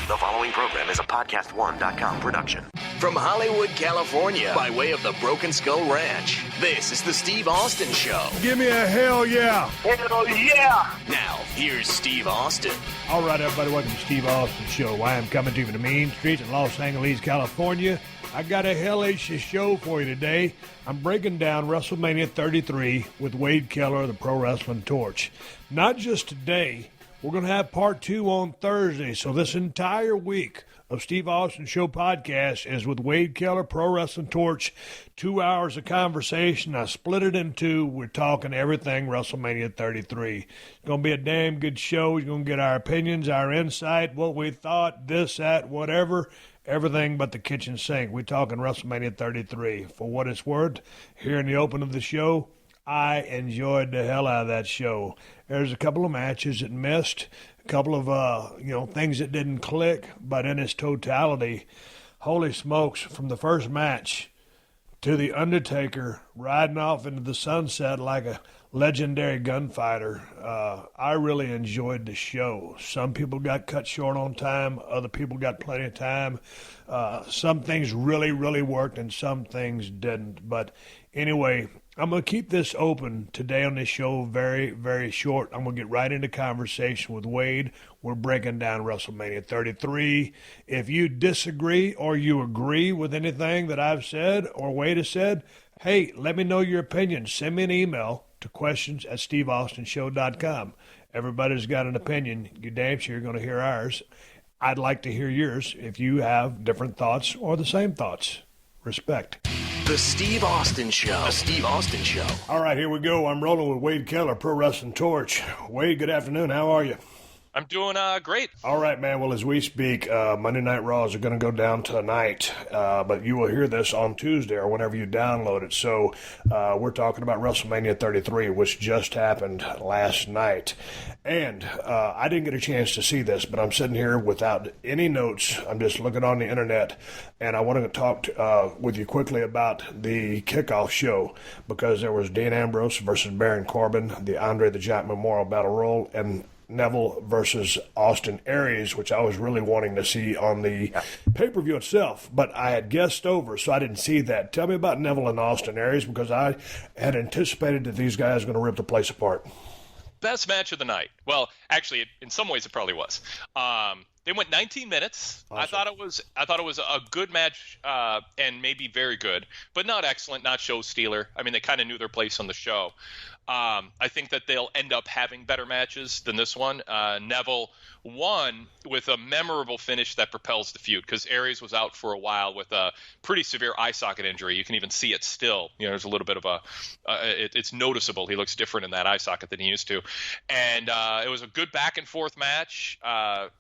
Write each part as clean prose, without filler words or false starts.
The following program is a PodcastOne.com production. From Hollywood, California, by way of the Broken Skull Ranch, this is the Steve Austin Show. Give me a hell yeah. Hell yeah. Now, here's Steve Austin. All right, everybody, welcome to Steve Austin Show. I am coming to you from the mean streets in Los Angeles, California. I got a hellacious show for you today. I'm breaking down WrestleMania 33 with Wade Keller of the Pro Wrestling Torch. Not just today. We're going to have part 2 on Thursday, so this entire week of Steve Austin Show podcast is with Wade Keller, Pro Wrestling Torch. 2 hours of conversation. I split it in two. We're talking everything WrestleMania 33. It's going to be a damn good show. You're going to get our opinions, our insight, what we thought, this, that, whatever. Everything but the kitchen sink. We're talking WrestleMania 33. For what it's worth, here in the open of the show, I enjoyed the hell out of that show. There's a couple of matches that missed, a couple of things that didn't click, but in its totality, holy smokes, from the first match to the Undertaker riding off into the sunset like a legendary gunfighter, I really enjoyed the show. Some people got cut short on time, other people got plenty of time. Some things really, really worked and some things didn't. But anyway, I'm going to keep this open today on this show very, very short. I'm going to get right into conversation with Wade. We're breaking down WrestleMania 33. If you disagree or you agree with anything that I've said or Wade has said, hey, let me know your opinion. Send me an email to questions@steveaustinshow.com. Everybody's got an opinion. You damn sure you're going to hear ours. I'd like to hear yours if you have different thoughts or the same thoughts. Respect. The Steve Austin Show. The Steve Austin Show. All right, here we go. I'm rolling with Wade Keller, Pro Wrestling Torch. Wade, good afternoon. How are you? I'm doing great. All right, man. Well, as we speak, Monday Night Raws are going to go down tonight, but you will hear this on Tuesday or whenever you download it. So we're talking about WrestleMania 33, which just happened last night. And I didn't get a chance to see this, but I'm sitting here without any notes. I'm just looking on the internet, and I want to talk with you quickly about the kickoff show because there was Dean Ambrose versus Baron Corbin, the Andre the Giant Memorial Battle Royal, and Neville versus Austin Aries, which I was really wanting to see on the pay-per-view itself, but I had guessed over, so I didn't see that. Tell me about Neville and Austin Aries, because I had anticipated that these guys were going to rip the place apart. Best match of the night. Well, actually, in some ways, it probably was. They went 19 minutes. Awesome. I thought it was a good match, and maybe very good, but not excellent, not show stealer. I mean, they kind of knew their place on the show. I think that they'll end up having better matches than this one. Neville won with a memorable finish that propels the feud because Aries was out for a while with a pretty severe eye socket injury. You can even see it still. There's a little bit of it's noticeable. He looks different in that eye socket than he used to. And it was a good back and forth match. I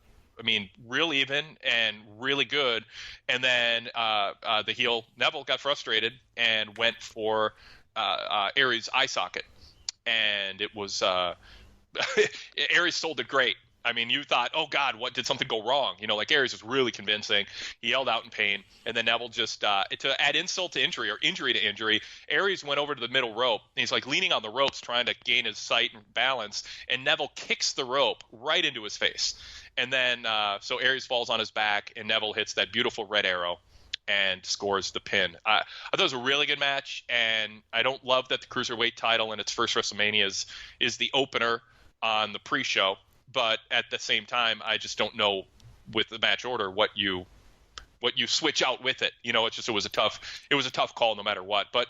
mean, real even and really good. And then the heel Neville got frustrated and went for Aries' eye socket. And it was Aries sold it great. I mean, you thought, oh, God, what did something go wrong? Like Aries was really convincing. He yelled out in pain. And then Neville just, to add insult to injury or injury to injury, Aries went over to the middle rope. And he's like leaning on the ropes trying to gain his sight and balance. And Neville kicks the rope right into his face. And then so Aries falls on his back and Neville hits that beautiful red arrow and scores the pin. I thought it was a really good match, and I don't love that the Cruiserweight title in its first WrestleMania is the opener on the pre-show, but at the same time, I just don't know with the match order what you switch out with it. It was a tough call no matter what, but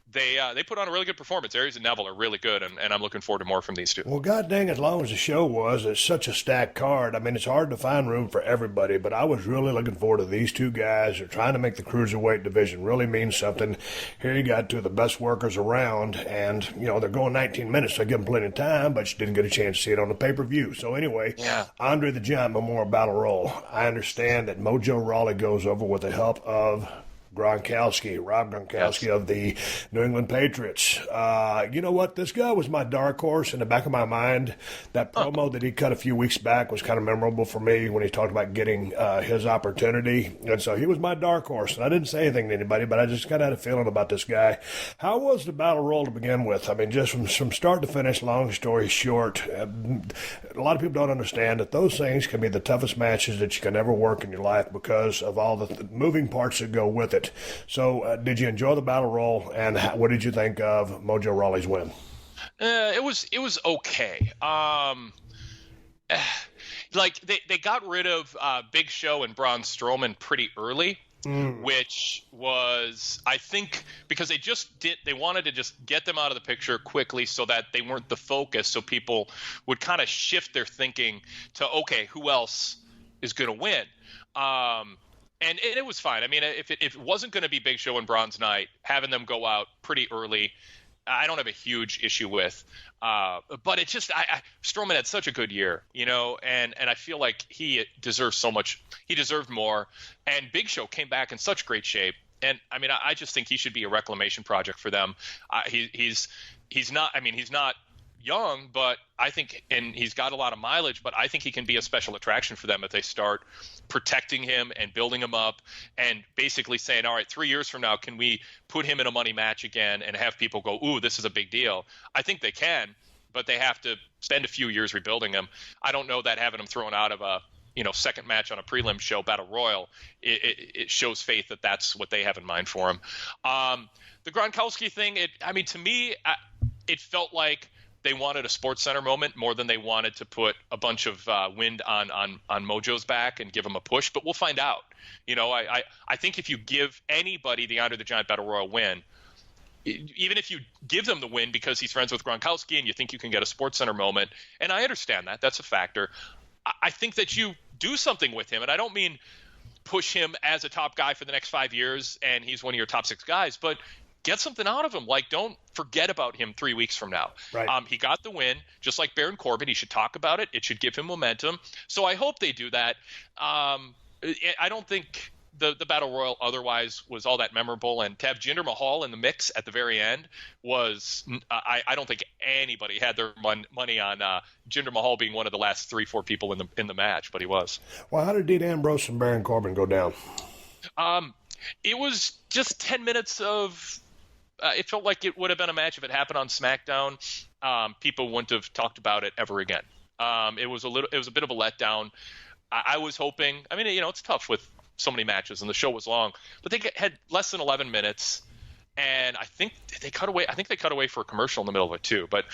they put on a really good performance. Aries and Neville are really good, and I'm looking forward to more from these two. Well, god dang, as long as the show was, it's such a stacked card. I mean, it's hard to find room for everybody, but I was really looking forward to these two guys. They're trying to make the Cruiserweight division really mean something. Here you got two of the best workers around, and, they're going 19 minutes, so they give them plenty of time, but you didn't get a chance to see it on the pay-per-view. So anyway, Andre the Giant Memorial Battle Royal. I understand that Mojo Rawley goes over with the help of Rob Gronkowski of the New England Patriots. You know what? This guy was my dark horse in the back of my mind. That promo that he cut a few weeks back was kind of memorable for me when he talked about getting his opportunity. And so he was my dark horse. And I didn't say anything to anybody, but I just kind of had a feeling about this guy. How was the battle royal to begin with? I mean, just from start to finish, long story short, a lot of people don't understand that those things can be the toughest matches that you can ever work in your life because of all the moving parts that go with it. So did you enjoy the battle royal, and what did you think of Mojo Rawley's win? It was okay. Like they got rid of Big Show and Braun Strowman pretty early, which was, I think, because they wanted to just get them out of the picture quickly so that they weren't the focus, so people would kind of shift their thinking to, okay, who else is going to win? And it was fine. I mean, if it wasn't going to be Big Show and Braun's night, having them go out pretty early, I don't have a huge issue with. But it just, Strowman had such a good year, and I feel like he deserves so much. He deserved more. And Big Show came back in such great shape. And I mean, I just think he should be a reclamation project for them. He's not young, but I think, and he's got a lot of mileage, but I think he can be a special attraction for them if they start protecting him and building him up and basically saying, all right, 3 years from now, can we put him in a money match again and have people go, ooh, this is a big deal? I think they can, but they have to spend a few years rebuilding him. I don't know that having him thrown out of a second match on a prelim show, Battle Royal, it shows faith that that's what they have in mind for him. The Gronkowski thing, to me, it felt like they wanted a Sports Center moment more than they wanted to put a bunch of wind on Mojo's back and give him a push. But we'll find out. I think if you give anybody the Andre the Giant Battle Royal win, even if you give them the win because he's friends with Gronkowski and you think you can get a Sports Center moment, and I understand that, that's a factor. I think that you do something with him, and I don't mean push him as a top guy for the next 5 years and he's one of your top 6 guys, but get something out of him. Like, don't forget about him 3 weeks from now. Right. He got the win, just like Baron Corbin. He should talk about it. It should give him momentum. So I hope they do that. I don't think the Battle Royal otherwise was all that memorable. And to have Jinder Mahal in the mix at the very end was I don't think anybody had their money on Jinder Mahal being one of the last 3-4 people in the match, but he was. Well, how did Dean Ambrose and Baron Corbin go down? It was just 10 minutes of it felt like it would have been a match if it happened on SmackDown. People wouldn't have talked about it ever again. It was a bit of a letdown. I was hoping. I mean, it's tough with so many matches, and the show was long, but they had less than 11 minutes, and I think they cut away. I think they cut away for a commercial in the middle of it too. But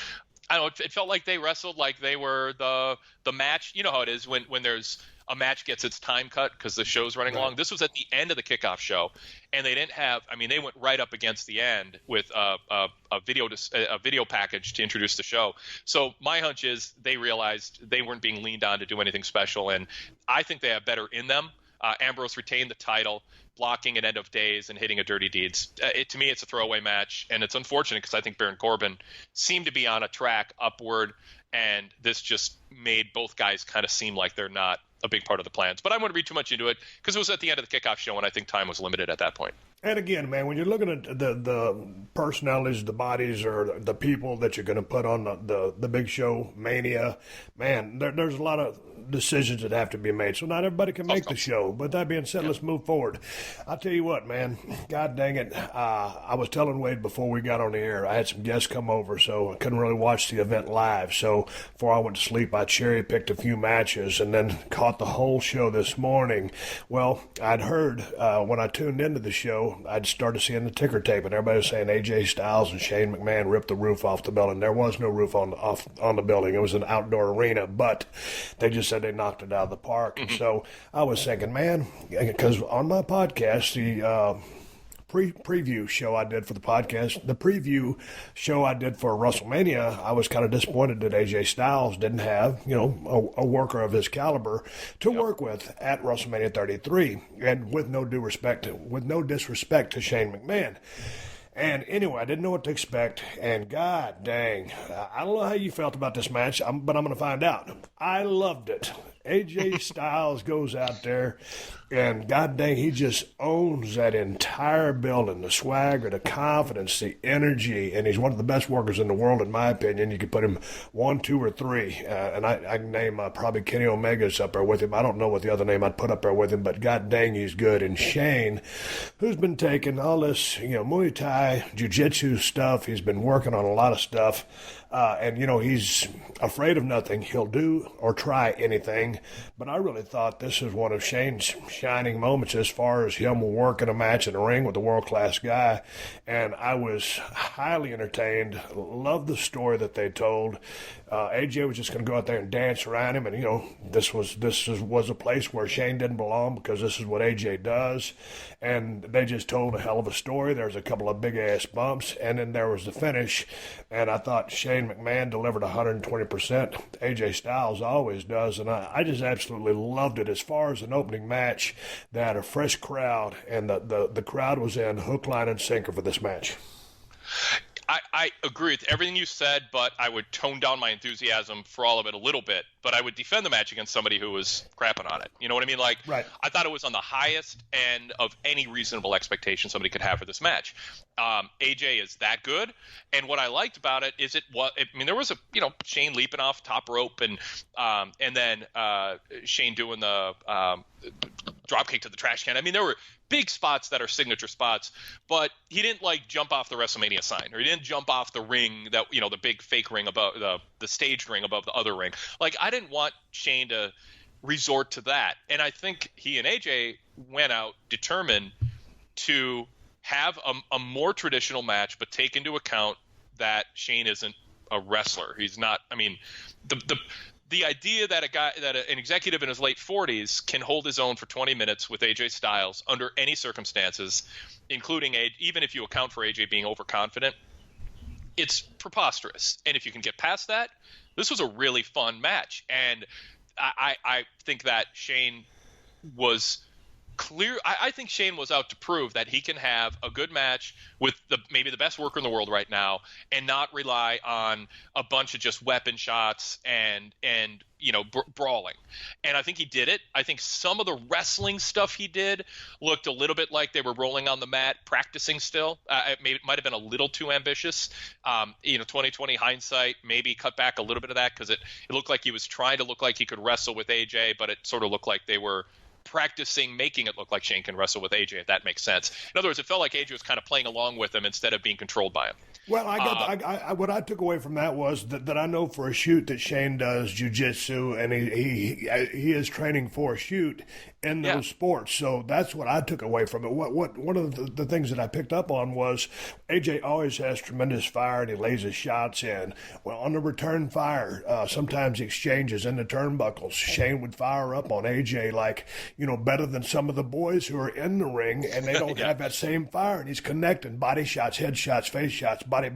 I don't know. It felt like they wrestled like they were the match. You know how it is when there's a match gets its time cut because the show's running long. This was at the end of the kickoff show, and they didn't have. I mean, they went right up against the end with a video package to introduce the show. So my hunch is they realized they weren't being leaned on to do anything special, and I think they have better in them. Ambrose retained the title, blocking at end of days and hitting a dirty deeds. To me, it's a throwaway match, and it's unfortunate because I think Baron Corbin seemed to be on a track upward, and this just made both guys kind of seem like they're not a big part of the plans. But I wouldn't read too much into it because it was at the end of the kickoff show, and I think time was limited at that point. And again, man, when you're looking at the personalities, the bodies, or the people that you're going to put on the big show, Mania, man, there's a lot of decisions that have to be made. So not everybody can make the show. But that being said, let's move forward. I'll tell you what, man, God dang it. I was telling Wade before we got on the air, I had some guests come over, so I couldn't really watch the event live. So before I went to sleep, I cherry-picked a few matches and then caught the whole show this morning. Well, I'd heard when I tuned into the show, I'd started seeing the ticker tape, and everybody was saying AJ Styles and Shane McMahon ripped the roof off the building. There was no roof on the building. It was an outdoor arena, but they just said they knocked it out of the park. And so I was thinking, man, because on my podcast, the preview show I did for the podcast, the preview show I did for WrestleMania, I was kind of disappointed that AJ Styles didn't have, a worker of his caliber to work with at WrestleMania 33, and with no disrespect to Shane McMahon. And anyway, I didn't know what to expect. And god dang, I don't know how you felt about this match, but I'm going to find out. I loved it. AJ Styles goes out there, and god dang, he just owns that entire building. The swagger, the confidence, the energy, and he's one of the best workers in the world, in my opinion. You could put him 1, 2, or 3, and I can name probably Kenny Omega's up there with him. I don't know what the other name I'd put up there with him, but god dang, he's good. And Shane, who's been taking all this, Muay Thai, Jiu-Jitsu stuff, he's been working on a lot of stuff, and he's afraid of nothing. He'll do or try anything. But I really thought this is one of Shane's shining moments as far as him working a match in the ring with a world-class guy. And I was highly entertained. Loved the story that they told. AJ was just going to go out there and dance around him. And, this was a place where Shane didn't belong, because this is what AJ does. And they just told a hell of a story. There's a couple of big-ass bumps. And then there was the finish. And I thought Shane McMahon delivered 120%. AJ Styles always does. And I just absolutely loved it. As far as an opening match, they had a fresh crowd. And the crowd was in hook, line, and sinker for this match. I agree with everything you said, but I would tone down my enthusiasm for all of it a little bit. But I would defend the match against somebody who was crapping on it. You know what I mean? Right. I thought it was on the highest end of any reasonable expectation somebody could have for this match. AJ is that good, and what I liked about it is there was Shane leaping off top rope, and then Shane doing the drop kick to the trash can. I mean, there were big spots that are signature spots, but he didn't jump off the WrestleMania sign, or he didn't jump off the ring that the big fake ring above the staged ring above the other ring. I didn't want Shane to resort to that, and I think he and AJ went out determined to have a more traditional match, but take into account that Shane isn't a wrestler. He's not. I mean, the idea that an executive in his late 40s can hold his own for 20 minutes with AJ Styles under any circumstances, including even if you account for AJ being overconfident, it's preposterous. And if you can get past that, this was a really fun match. And I think that Shane was clear. I think Shane was out to prove that he can have a good match with maybe the best worker in the world right now, and not rely on a bunch of just weapon shots and brawling. And I think he did it. I think some of the wrestling stuff he did looked a little bit like they were rolling on the mat, practicing still. It might have been a little too ambitious. 2020 hindsight, maybe cut back a little bit of that, because it looked like he was trying to look like he could wrestle with AJ, but it sort of looked like they were practicing making it look like Shane can wrestle with AJ, if that makes sense. In other words, it felt like AJ was kind of playing along with him instead of being controlled by him. Well, what I took away from that was that I know for a shoot that Shane does jiu-jitsu, and he is training for a shoot in those sports. So that's what I took away from it. One of the things that I picked up on was AJ always has tremendous fire, and he lays his shots in. Well, on the return fire, sometimes exchanges in the turnbuckles, Shane would fire up on AJ better than some of the boys who are in the ring, and they don't have that same fire. And he's connecting body shots, head shots, face shots, body,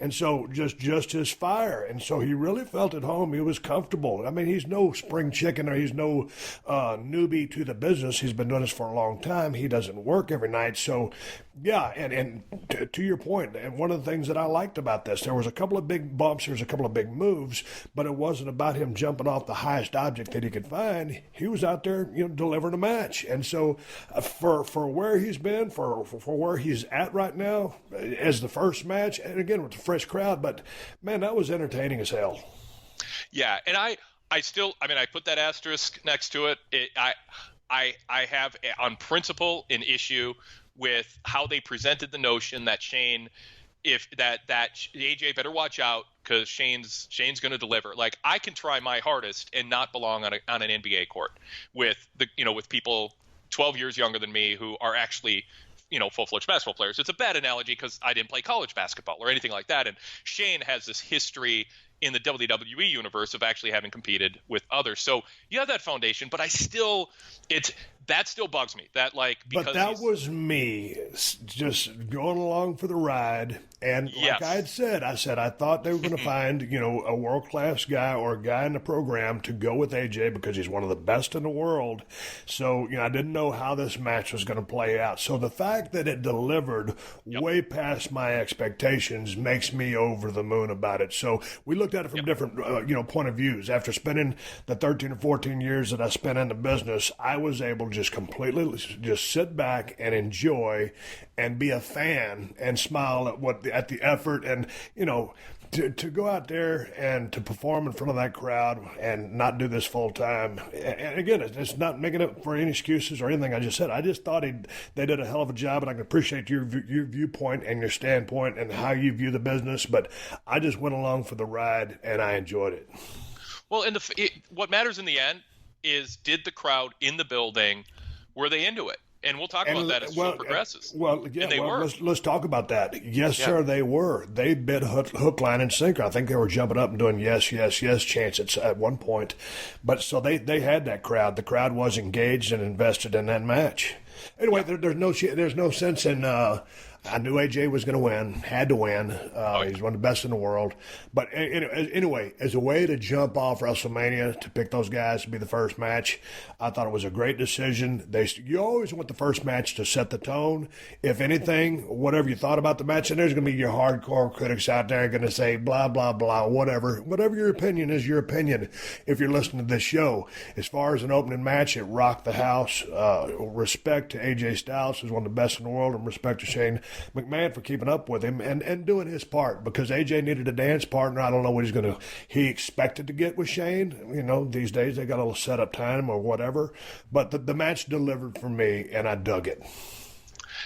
and so just his fire. And so he really felt at home. He was comfortable. I mean, he's no spring chicken, or he's no newbie to the business. He's been doing this for a long time. He doesn't work every night. So yeah, and to your point, and one of the things that I liked about this, there was a couple of big bumps, there was a couple of big moves, but it wasn't about him jumping off the highest object that he could find. He was out there delivering a match. And so for where he's been, for where he's at right now, as the first match, and again with the fresh crowd, but man, that was entertaining as hell. Yeah, and I put that asterisk next to it. I have on principle an issue with how they presented the notion that Shane, that AJ better watch out, because Shane's going to deliver. I can try my hardest and not belong on an NBA court with with people 12 years younger than me who are actually full-fledged basketball players. It's a bad analogy because I didn't play college basketball or anything like that. And Shane has this history in the WWE universe of actually having competed with others. So you have that foundation, but it's that still bugs me. That because but that was me just going along for the ride. And like I said, I thought they were going to find, a world-class guy or a guy in the program to go with AJ because he's one of the best in the world. So, I didn't know how this match was going to play out. So the fact that it delivered way past my expectations makes me over the moon about it. So we looked at it from different, point of views. After spending the 13 or 14 years that I spent in the business, I was able to just completely just sit back and enjoy and be a fan and smile at the effort and, to go out there and to perform in front of that crowd and not do this full time. And again, it's not making up for any excuses or anything I just said. I just thought they did a hell of a job, and I can appreciate your viewpoint and your standpoint and how you view the business. But I just went along for the ride, and I enjoyed it. Well, what matters in the end is, did the crowd in the building, were they into it? And we'll talk about that as the show progresses. Let's talk about that. Yes, sir, they were. They bid hook, line, and sinker. I think they were jumping up and doing yes, yes, yes chants at one point. But so they had that crowd. The crowd was engaged and invested in that match. Anyway, there's no sense in. I knew AJ was going to win, had to win. He's one of the best in the world. But anyway, as a way to jump off WrestleMania, to pick those guys to be the first match, I thought it was a great decision. You always want the first match to set the tone. If anything, whatever you thought about the match, and there's going to be your hardcore critics out there going to say blah, blah, blah, whatever. Whatever your opinion is your opinion if you're listening to this show. As far as an opening match, it rocked the house. Respect to AJ Styles, who's one of the best in the world, and respect to Shane McMahon for keeping up with him and doing his part, because AJ needed a dance partner. I don't know what he expected to get with Shane. These days they got a little setup time or whatever, but the match delivered for me, and I dug it.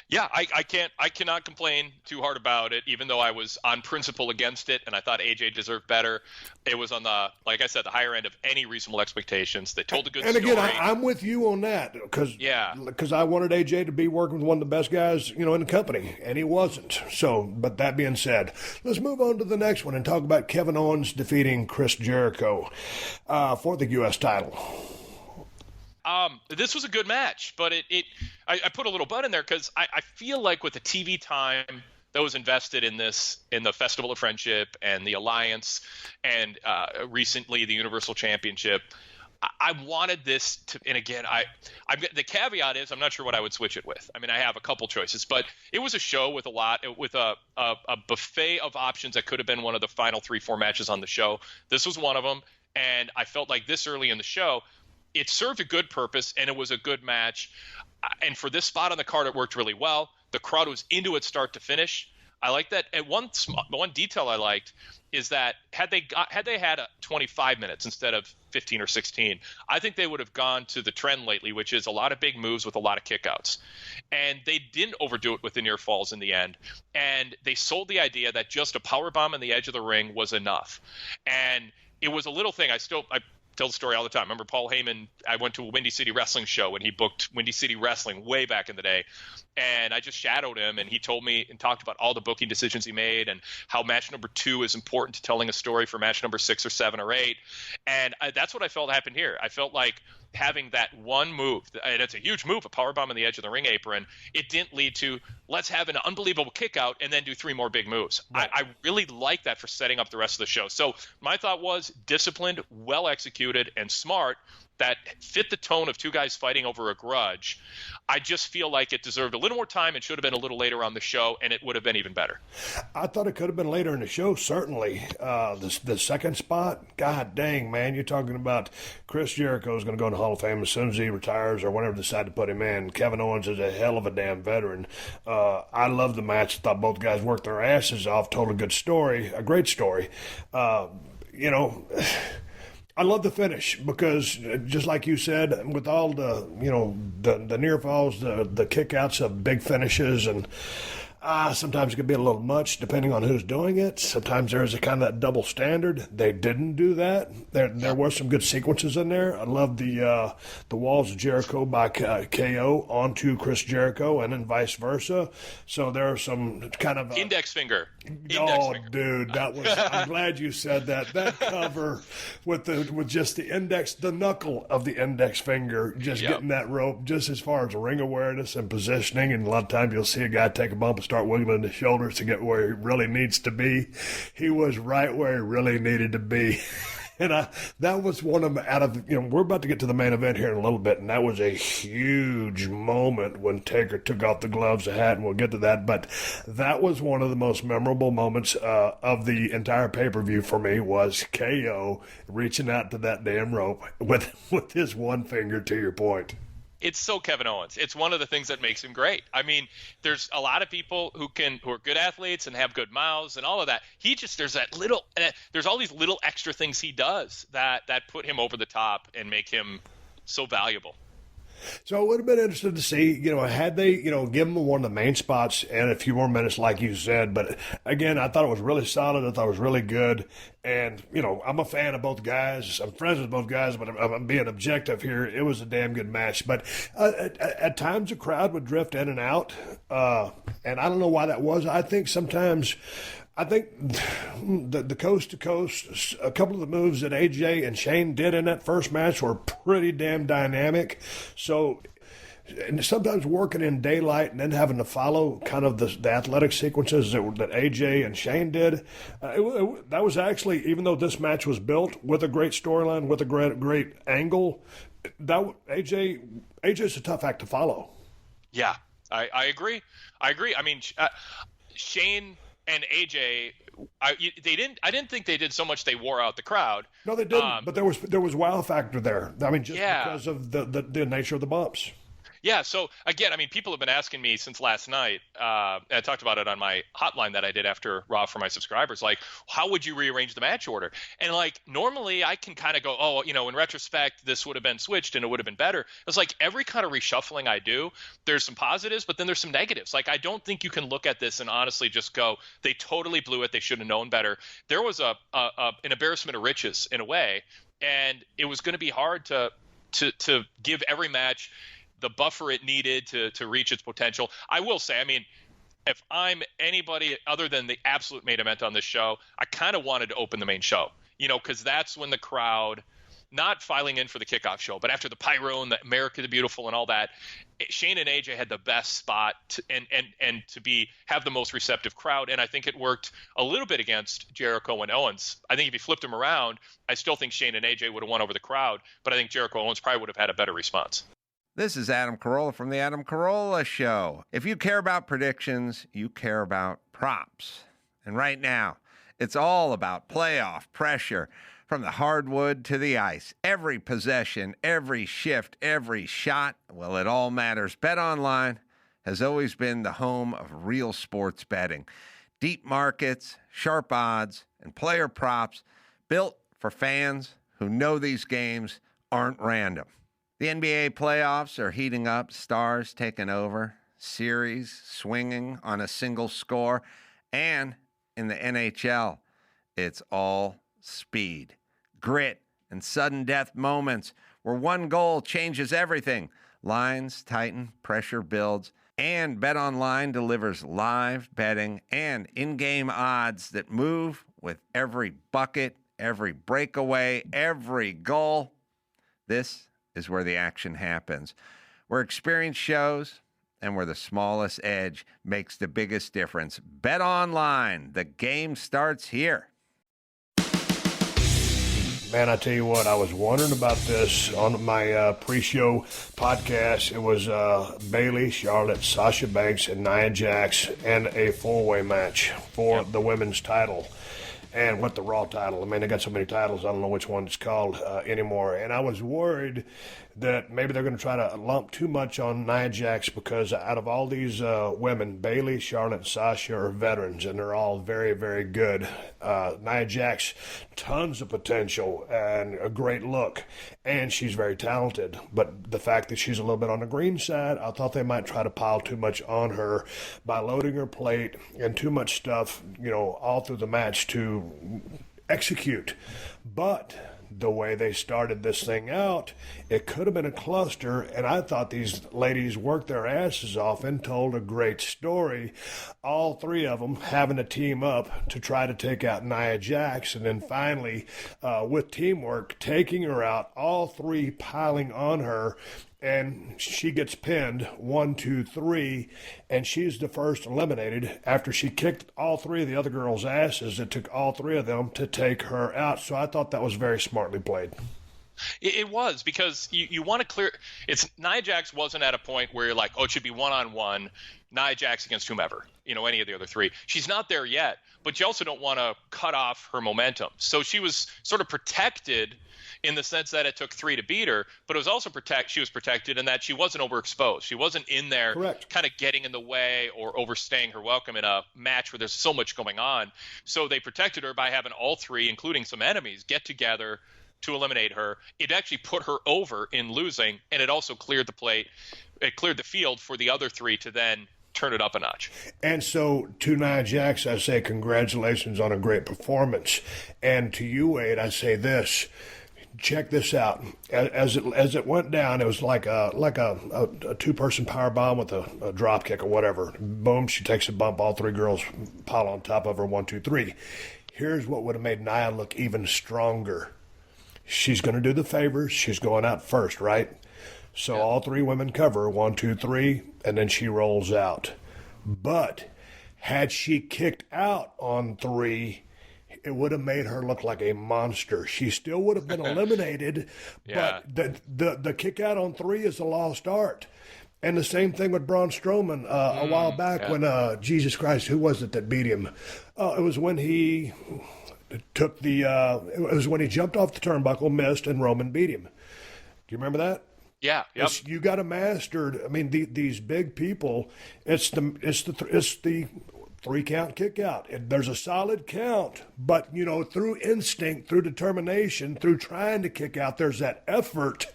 Yeah, I cannot complain too hard about it, even though I was on principle against it, and I thought AJ deserved better. It was on the higher end of any reasonable expectations. They told a good story. And again, I'm with you on that, because I wanted AJ to be working with one of the best guys, in the company, and he wasn't. So, but that being said, let's move on to the next one and talk about Kevin Owens defeating Chris Jericho for the U.S. title. This was a good match, but I put a little but in there because I feel like with the TV time that was invested in the Festival of Friendship and the Alliance and recently the Universal Championship, I wanted this to, and again, the caveat is I'm not sure what I would switch it with. I mean, I have a couple choices, but it was a show with a buffet of options that could have been one of the final 3-4 matches on the show. This was one of them, and I felt like this early in the show, it served a good purpose, and it was a good match. And for this spot on the card, it worked really well. The crowd was into it start to finish. I like that. And one detail I liked is that had they had 25 minutes instead of 15 or 16, I think they would have gone to the trend lately, which is a lot of big moves with a lot of kickouts. And they didn't overdo it with the near falls in the end. And they sold the idea that just a powerbomb on the edge of the ring was enough. And it was a little thing. I tell the story all the time. Remember Paul Heyman? I went to a Windy City Wrestling show when he booked Windy City Wrestling way back in the day. And I just shadowed him, and he told me and talked about all the booking decisions he made and how match number 2 is important to telling a story for match number 6 or 7 or 8. And that's what I felt happened here. I felt like having that one move, and it's a huge move, a powerbomb on the edge of the ring apron, it didn't lead to let's have an unbelievable kick out and then do 3 more big moves. Right. I really like that for setting up the rest of the show. So my thought was disciplined, well executed, and smart, that fit the tone of 2 guys fighting over a grudge. I just feel like it deserved a little more time. It should have been a little later on the show, and it would have been even better. I thought it could have been later in the show, certainly. The second spot, god dang, man, you're talking about Chris Jericho is going to go in the Hall of Fame as soon as he retires or whenever they decide to put him in. Kevin Owens is a hell of a damn veteran. I love the match. I thought both guys worked their asses off, told a good story, a great story. I love the finish because, just like you said, with all the near falls, the kickouts of big finishes, and Sometimes it could be a little much depending on who's doing it. Sometimes there's a kind of that double standard. They didn't do that. There were some good sequences in there. I love the Walls of Jericho by KO onto Chris Jericho and then vice versa. So there are some kind of index finger. Dude, that was. I'm glad you said that. That cover with just the index, the knuckle of the index finger, just getting that rope just as far as ring awareness and positioning. And a lot of times you'll see a guy take a bump and start wiggling his shoulders to get where he really needs to be. He was right where he really needed to be. And that was one of them we're about to get to the main event here in a little bit, and that was a huge moment when Taker took off the gloves, the hat, and we'll get to that. But that was one of the most memorable moments of the entire pay-per-view for me, was KO reaching out to that damn rope with his one finger, to your point. It's so Kevin Owens. It's one of the things that makes him great. I mean, there's a lot of people who are good athletes and have good mouths and all of that. There's all these little extra things he does that put him over the top and make him so valuable. So it would have been interesting to see, had they, give him one of the main spots and a few more minutes, like you said. But again, I thought it was really solid. I thought it was really good. And, I'm a fan of both guys. I'm friends with both guys, but I'm being objective here. It was a damn good match. But at times the crowd would drift in and out. And I don't know why that was. I think the coast to coast, a couple of the moves that AJ and Shane did in that first match were pretty damn dynamic. So, and sometimes working in daylight and then having to follow kind of the athletic sequences that AJ and Shane did, that was actually, even though this match was built with a great storyline, with a great angle, AJ's a tough act to follow. Yeah, I agree. I mean, Shane and AJ, I didn't think they did so much they wore out the crowd. No, they didn't. But there was wow factor there. I mean, because of the nature of the bumps. Yeah. So again, I mean, people have been asking me since last night. I talked about it on my hotline that I did after Raw for my subscribers. Like, how would you rearrange the match order? And like, normally I can kind of go, oh, in retrospect, this would have been switched and it would have been better. It's like every kind of reshuffling I do, there's some positives, but then there's some negatives. Like, I don't think you can look at this and honestly just go, they totally blew it. They should have known better. There was an embarrassment of riches in a way, and it was going to be hard to give every match the buffer it needed to reach its potential. I will say, I mean, if I'm anybody other than the absolute main event on this show, I kind of wanted to open the main show, because that's when the crowd, not filing in for the kickoff show, but after the pyro and the America the Beautiful and all that, Shane and AJ had the best spot to have the most receptive crowd. And I think it worked a little bit against Jericho and Owens. I think if you flipped them around, I still think Shane and AJ would have won over the crowd, but I think Jericho Owens probably would have had a better response. This is Adam Carolla from The Adam Carolla Show. If you care about predictions, you care about props. And right now, it's all about playoff pressure from the hardwood to the ice. Every possession, every shift, every shot, well, it all matters. BetOnline has always been the home of real sports betting. Deep markets, sharp odds, and player props built for fans who know these games aren't random. The NBA playoffs are heating up, stars taking over, series swinging on a single score, and in the NHL, it's all speed, grit, and sudden death moments where one goal changes everything. Lines tighten, pressure builds, and BetOnline delivers live betting and in-game odds that move with every bucket, every breakaway, every goal. This is where the action happens, where experience shows and where the smallest edge makes the biggest difference. BetOnline, the game starts here. Man, I tell you what, I was wondering about this on my pre-show podcast. It was Bayley, Charlotte, Sasha Banks, and Nia Jax in a four-way match for the women's title. and what the Raw title. I mean, they got so many titles, I don't know which one it's called anymore. And I was worried that maybe they're going to try to lump too much on Nia Jax, because out of all these women, Bayley, Charlotte, and Sasha are veterans, and they're all very, very good. Nia Jax, tons of potential and a great look, and she's very talented. But the fact that she's a little bit on the green side, I thought they might try to pile too much on her by loading her plate and too much stuff, all through the match to execute. But the way they started this thing out, it could have been a cluster, and I thought these ladies worked their asses off and told a great story, all three of them having to team up to try to take out Nia Jax, and then finally, with teamwork, taking her out, all three piling on her, and she gets pinned 1, 2, 3, and she's the first eliminated after she kicked all three of the other girls' asses. It took all three of them to take her out. So I thought that was very smartly played. It was, because you want to clear – Nia Jax wasn't at a point where you're like, oh, it should be one-on-one, Nia Jax against whomever, any of the other three. She's not there yet, but you also don't want to cut off her momentum. So she was sort of protected – in the sense that it took 3 to beat her, but it was also she was protected in that she wasn't overexposed. She wasn't in there kind of getting in the way or overstaying her welcome in a match where there's so much going on. So they protected her by having all three, including some enemies, get together to eliminate her. It actually put her over in losing, and it also cleared the plate. It cleared the field for the other three to then turn it up a notch. And so to Nia Jax, I say congratulations on a great performance. And to you, Wade, I say this. Check this out. As it went down, it was like a two-person power bomb with a drop kick or whatever. Boom, she takes a bump. All three girls pile on top of her. 1, 2, 3. Here's what would have made Nia look even stronger. She's going to do the favors. She's going out first, right? So all three women cover 1, 2, 3, and then she rolls out. But had she kicked out on 3, it would have made her look like a monster. She still would have been eliminated, but the kick out on 3 is a lost art. And the same thing with Braun Strowman a while back when, Jesus Christ, who was it that beat him? It was when he took it was when he jumped off the turnbuckle, missed, and Roman beat him. Do you remember that? Yeah. Yep. You got to master. I mean, these big people. It's the 3 count kick out. There's a solid count, but through instinct, through determination, through trying to kick out, there's that effort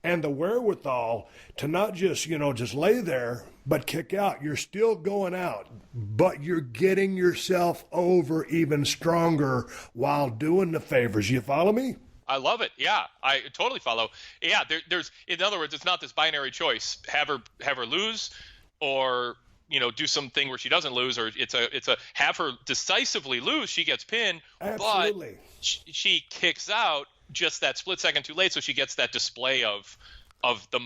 and the wherewithal to not just just lay there, but kick out. You're still going out, but you're getting yourself over even stronger while doing the favors. You follow me? I love it. Yeah, I totally follow. Yeah, there's in other words, it's not this binary choice: have her lose, or do something where she doesn't lose, or it's a have her decisively lose. She gets pinned, absolutely, but she kicks out just that split second too late, so she gets that display of the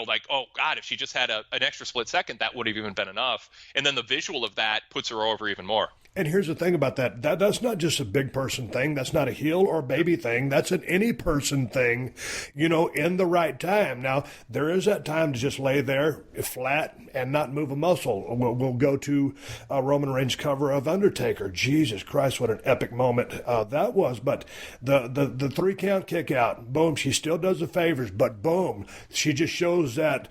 like, oh God, if she just had an extra split second, that would have even been enough. And then the visual of that puts her over even more. And here's the thing about that. That's not just a big person thing. That's not a heel or baby thing. That's an any person thing, in the right time. Now, there is that time to just lay there flat and not move a muscle. We'll go to Roman Reigns' cover of Undertaker. Jesus Christ, what an epic moment that was. But the 3 count kick out, boom, she still does the favors, but boom, she just shows that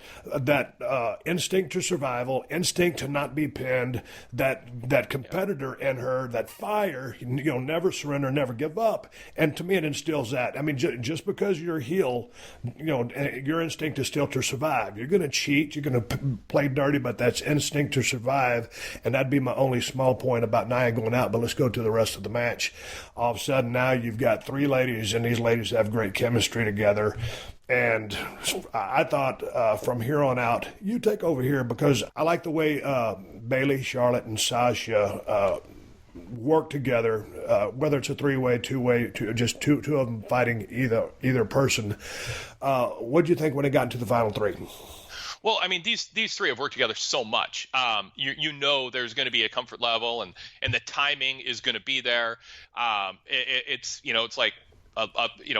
instinct to survival, instinct to not be pinned, that competitor in her, that fire, never surrender, never give up. And to me, it instills that. I mean, just because you're a heel, your instinct is still to survive. You're going to cheat, you're going to play dirty, but that's instinct to survive. And that'd be my only small point about Nia going out. But let's go to the rest of the match. All of a sudden, now you've got 3 ladies, and these ladies have great chemistry together. And I thought from here on out, you take over here, because I like the way Bayley, Charlotte, and Sasha work together, whether it's a 3-way, 2-way, just two of them fighting either person. What did you think when it got into the final 3? Well, I mean, these 3 have worked together so much. There's going to be a comfort level, and the timing is going to be there. It's like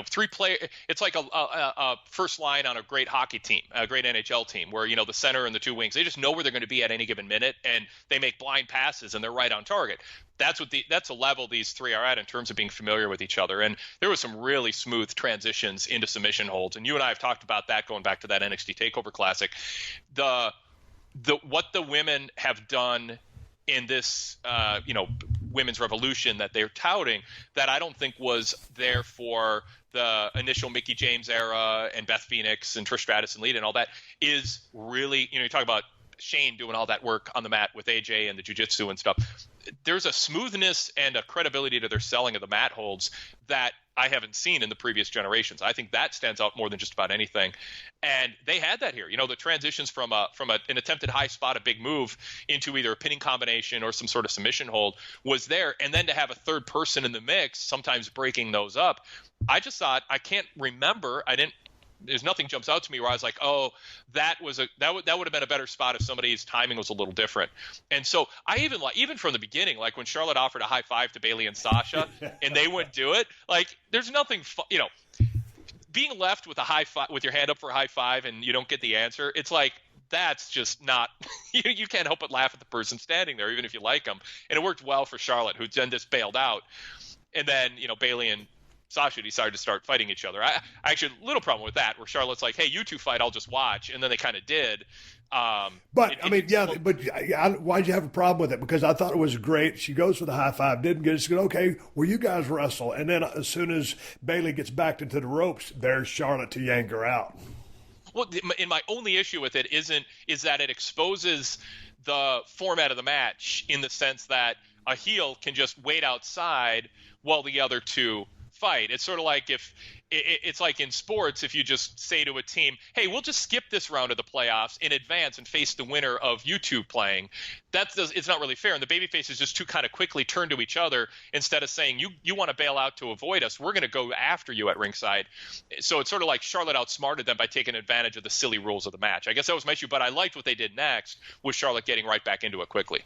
three player. It's like a first line on a great hockey team, a great NHL team, where the center and the two wings, they just know where they're going to be at any given minute, and they make blind passes and they're right on target. That's a level these three are at in terms of being familiar with each other. And there was some really smooth transitions into submission holds, and you and I have talked about that going back to that NXT Takeover Classic. What the women have done in this, women's revolution that they're touting, that I don't think was there for the initial Mickie James era and Beth Phoenix and Trish Stratus and Lita and all that, is really, you talk about Shane doing all that work on the mat with AJ and the jiu-jitsu and stuff. There's a smoothness and a credibility to their selling of the mat holds that I haven't seen in the previous generations. I think that stands out more than just about anything. And they had that here. The transitions from an attempted high spot, a big move, into either a pinning combination or some sort of submission hold was there. And then to have a third person in the mix, sometimes breaking those up. I just thought, I can't remember. There's nothing jumps out to me where I was like, oh, that would have been a better spot if somebody's timing was a little different. And so I even from the beginning, like when Charlotte offered a high five to Bayley and Sasha and they wouldn't do it, like there's nothing, being left with a high five, with your hand up for a high five and you don't get the answer. It's like, that's just not, you can't help but laugh at the person standing there, even if you like them. And it worked well for Charlotte, who then just bailed out. And then, Bayley and Sasha decided to start fighting each other. I actually had a little problem with that, where Charlotte's like, hey, you two fight, I'll just watch. And then they kind of did. Why'd you have a problem with it? Because I thought it was great. She goes for the high five, didn't get it. She goes, okay, well, you guys wrestle. And then as soon as Bayley gets back into the ropes, there's Charlotte to yank her out. Well, and my only issue with it is that it exposes the format of the match, in the sense that a heel can just wait outside while the other two fight. It's sort of like it's like in sports, if you just say to a team, hey, we'll just skip this round of the playoffs in advance and face the winner of you two playing. It's not really fair. And the babyfaces just too kind of quickly turn to each other instead of saying, you want to bail out to avoid us, we're going to go after you at ringside. So it's sort of like Charlotte outsmarted them by taking advantage of the silly rules of the match. I guess that was my issue, but I liked what they did next with Charlotte getting right back into it quickly.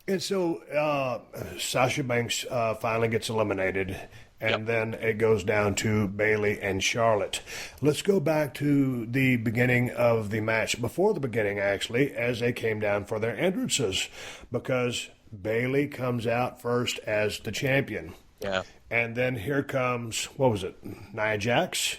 And so Sasha Banks finally gets eliminated. And then it goes down to Bayley and Charlotte. Let's go back to the beginning of the match. Before the beginning, actually, as they came down for their entrances. Because Bayley comes out first as the champion. Yeah. And then here comes, what was it, Nia Jax?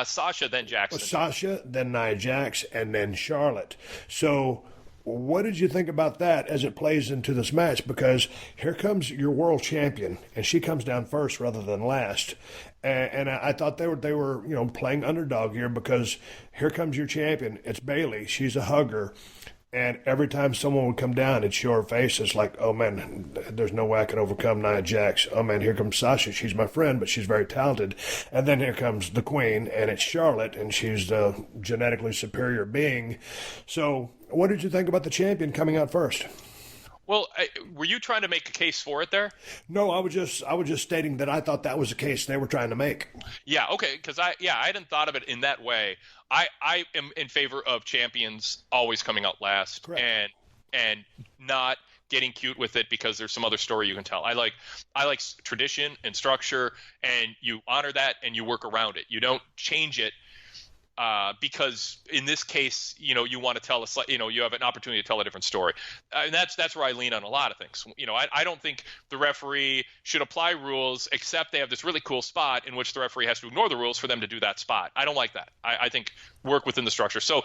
Sasha, then Jackson. Sasha, then Nia Jax, and then Charlotte. So what did you think about that as it plays into this match? Because here comes your world champion, and she comes down first rather than last. And I thought they were playing underdog here, because here comes your champion. It's Bayley. She's a hugger. And every time someone would come down, it'd show her face. It's like, oh, man, there's no way I can overcome Nia Jax. Oh, man, here comes Sasha. She's my friend, but she's very talented. And then here comes the queen, and it's Charlotte, and she's the genetically superior being. So what did you think about the champion coming out first? Well, were you trying to make a case for it there? No, I was just stating that I thought that was a case they were trying to make. Yeah, okay, because I hadn't thought of it in that way. I am in favor of champions always coming out last. Correct. and not getting cute with it because there's some other story you can tell. I like tradition and structure, and you honor that and you work around it. You don't change it. Because in this case, you want to tell you have an opportunity to tell a different story. And that's where I lean on a lot of things. I don't think the referee should apply rules, except they have this really cool spot in which the referee has to ignore the rules for them to do that spot. I don't like that. I think work within the structure. So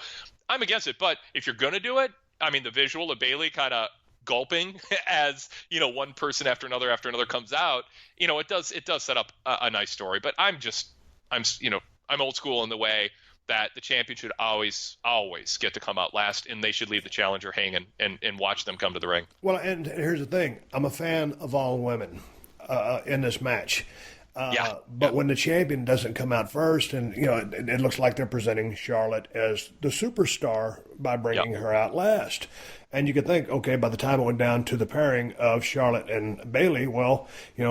I'm against it. But if you're going to do it, I mean, the visual of Bayley kind of gulping as, one person after another comes out, it does set up a nice story. But I'm old school in the way that the champion should always get to come out last, and they should leave the challenger hanging and watch them come to the ring. Well, and here's the thing. I'm a fan of all women in this match. But when the champion doesn't come out first, and it looks like they're presenting Charlotte as the superstar, by bringing her out last. And you could think, okay, by the time it went down to the pairing of Charlotte and Bayley, well,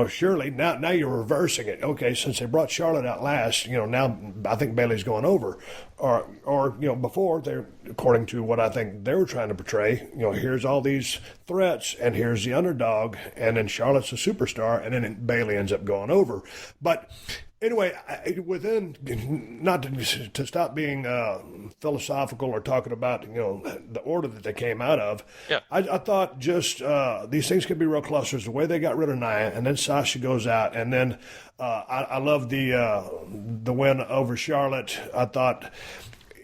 surely now you're reversing it. Okay, since they brought Charlotte out last, now I think Bayley's going over. Or before, according to what I think they were trying to portray, here's all these threats, and here's the underdog, and then Charlotte's a superstar, and then Bayley ends up going over. But anyway, not to stop being philosophical or talking about the order that they came out of. Yeah. I thought just these things could be real clusters. The way they got rid of Nia, and then Sasha goes out, and then I love the win over Charlotte. I thought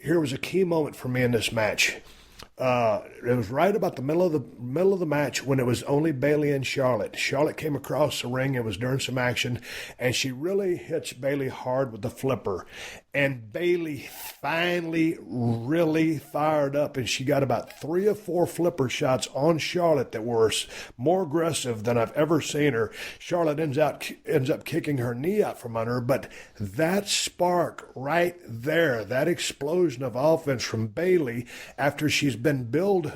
here was a key moment for me in this match. It was right about the middle of the match when it was only Bayley and Charlotte. Charlotte came across the ring. It was during some action, and she really hits Bayley hard with the flipper. And Bayley finally really fired up, and she got about 3 or 4 flipper shots on Charlotte that were more aggressive than I've ever seen her. Charlotte ends up kicking her knee out from under her, but that spark right there, that explosion of offense from Bayley after she's been built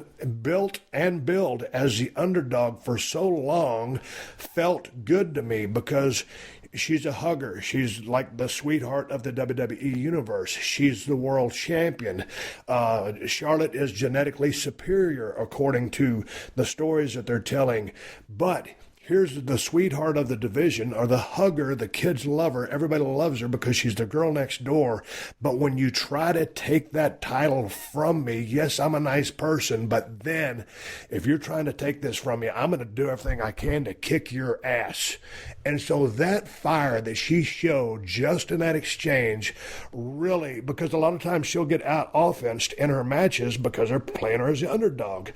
and billed as the underdog for so long, felt good to me because she's a hugger. She's like the sweetheart of the WWE universe. She's the world champion. Charlotte is genetically superior according to the stories that they're telling. But here's the sweetheart of the division, or the hugger. The kids love her. Everybody loves her because she's the girl next door. But when you try to take that title from me, yes, I'm a nice person, but then if you're trying to take this from me, I'm going to do everything I can to kick your ass. And so that fire that she showed just in that exchange really, because a lot of times she'll get out offensed in her matches because they're playing her as the underdog.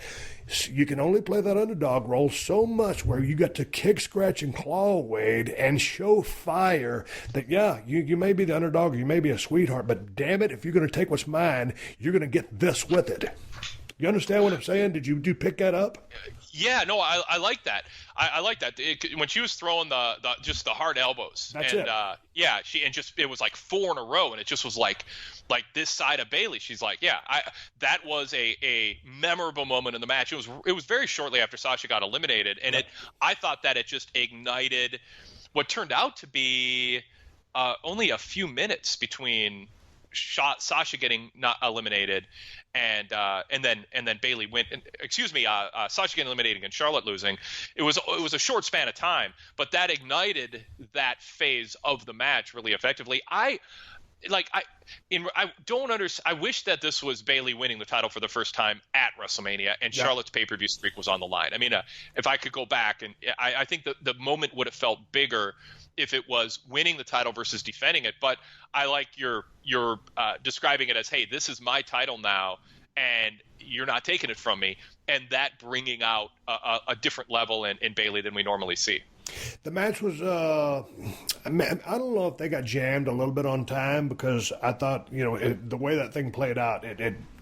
You can only play that underdog role so much where you got to kick, scratch, and claw, Wade, and show fire that, yeah, you may be the underdog, or you may be a sweetheart, but damn it, if you're going to take what's mine, you're going to get this with it. You understand what I'm saying? Did you pick that up? Yeah, no, I like that. I like that. When she was throwing just the hard elbows. That's and, it. Yeah, it was like 4 in a row, and it just was like this side of Bayley. She's like, yeah, that was a memorable moment in the match. It was very shortly after Sasha got eliminated, and I thought that it just ignited what turned out to be only a few minutes between Sasha getting not eliminated and then Bayley went. Sasha getting eliminated and Charlotte losing. It was a short span of time, but that ignited that phase of the match really effectively. I don't understand. I wish that this was Bayley winning the title for the first time at WrestleMania and Charlotte's pay-per-view streak was on the line. I mean, if I could go back, and I think that the moment would have felt bigger if it was winning the title versus defending it. But I like your describing it as, hey, this is my title now, and you're not taking it from me, and that bringing out a different level in Bayley than we normally see. The match was, I don't know if they got jammed a little bit on time, because I thought, the way that thing played out,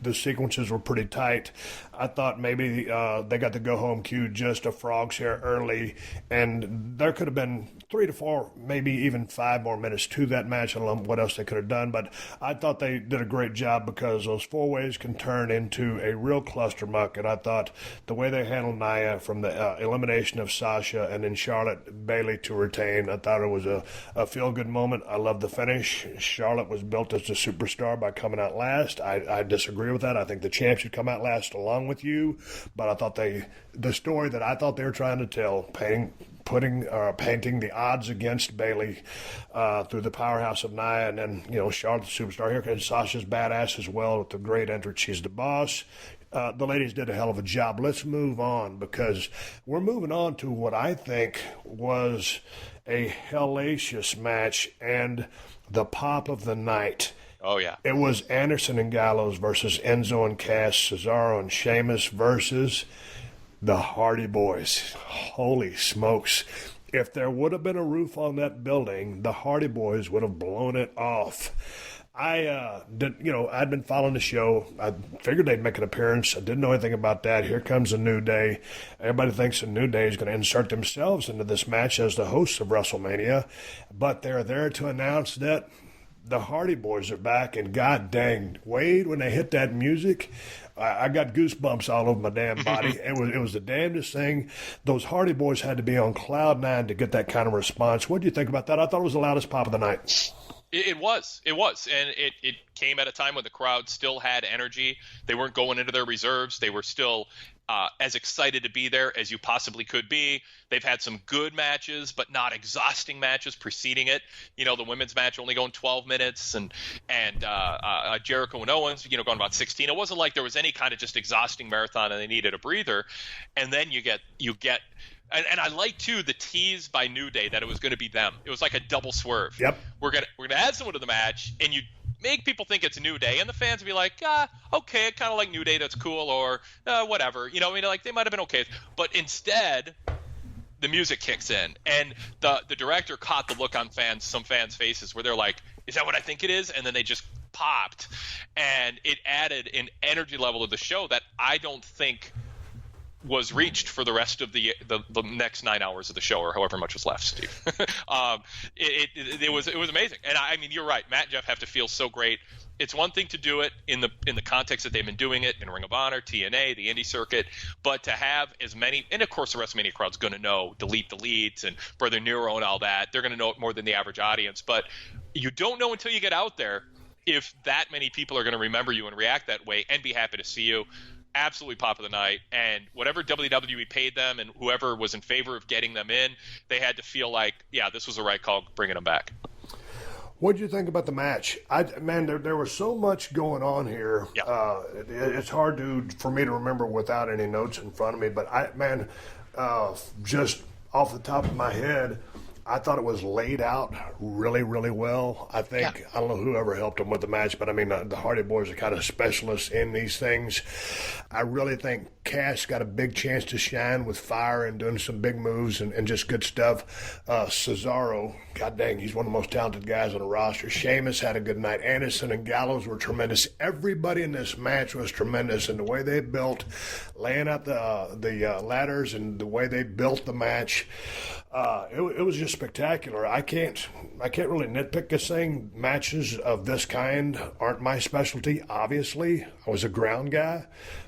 the sequences were pretty tight. I thought maybe they got the go-home cue just a frog's hair early, and there could have been 3 to 4, maybe even 5 more minutes to that match. I don't know what else they could have done, but I thought they did a great job, because those 4-ways can turn into a real clustermuck, and I thought the way they handled Nia from the elimination of Sasha and then Charlotte, Bayley to retain, I thought it was a feel-good moment. I love the finish. Charlotte was built as a superstar by coming out last. I disagree with that. I think the champ should come out last along with you, but I thought the story that I thought they were trying to tell, painting the odds against Bayley through the powerhouse of Nia, and then Charlotte's superstar. Here comes Sasha's badass as well with the great entrance. She's the boss. The ladies did a hell of a job. Let's move on, because we're moving on to what I think was a hellacious match and the pop of the night. Oh, yeah. It was Anderson and Gallows versus Enzo and Cass, Cesaro and Sheamus versus the Hardy Boyz. Holy smokes. If there would have been a roof on that building, the Hardy Boyz would have blown it off. I'd been following the show. I figured they'd make an appearance. I didn't know anything about that. Here comes a New Day. Everybody thinks the New Day is going to insert themselves into this match as the hosts of WrestleMania, but they're there to announce that the Hardy Boyz are back, and god dang, Wade, when they hit that music, I got goosebumps all over my damn body. It was the damnedest thing. Those Hardy Boyz had to be on cloud nine to get that kind of response. What do you think about that? I thought it was the loudest pop of the night. It was, and it came at a time when the crowd still had energy. They weren't going into their reserves. They were still as excited to be there as you possibly could be. They've had some good matches, but not exhausting matches preceding it. You know, the women's match only going 12 minutes, and Jericho and Owens, you know, going about 16. It wasn't like there was any kind of just exhausting marathon and they needed a breather. And then you get. And I like too the tease by New Day that it was going to be them. It was like a double swerve. Yep. We're gonna add someone to the match, and you make people think it's New Day, and the fans will be like, okay, kind of like New Day, that's cool, or whatever. You know, I mean, like they might have been okay, but instead, the music kicks in, and the director caught the look on some fans' faces where they're like, "Is that what I think it is?" And then they just popped, and it added an energy level to the show that I don't think was reached for the rest of the next 9 hours of the show, or however much was left, Steve. It was amazing, and I mean, you're right. Matt and Jeff have to feel so great. It's one thing to do it in the context that they've been doing it in Ring of Honor, TNA, the indie circuit, but to have as many, and of course the WrestleMania crowd's going to know Delete the Leads and Brother Nero and all that. They're going to know it more than the average audience, but you don't know until you get out there if that many people are going to remember you and react that way and be happy to see you. Absolutely pop of the night, and whatever WWE paid them and whoever was in favor of getting them in, they had to feel like, yeah, this was the right call bringing them back. What did you think about the match? There was so much going on here. Yeah. It's hard for me to remember without any notes in front of me, but just off the top of my head, I thought it was laid out really, really well. I think, I don't know whoever helped them with the match, but I mean, the Hardy Boyz are kind of specialists in these things. I really think Cass got a big chance to shine with fire and doing some big moves and just good stuff. Cesaro, god dang, he's one of the most talented guys on the roster. Sheamus had a good night. Anderson and Gallows were tremendous. Everybody in this match was tremendous, and the way they built, laying out the ladders and the way they built the match, it was just spectacular. I can't really nitpick this thing. Matches of this kind aren't my specialty, obviously. I was a ground guy,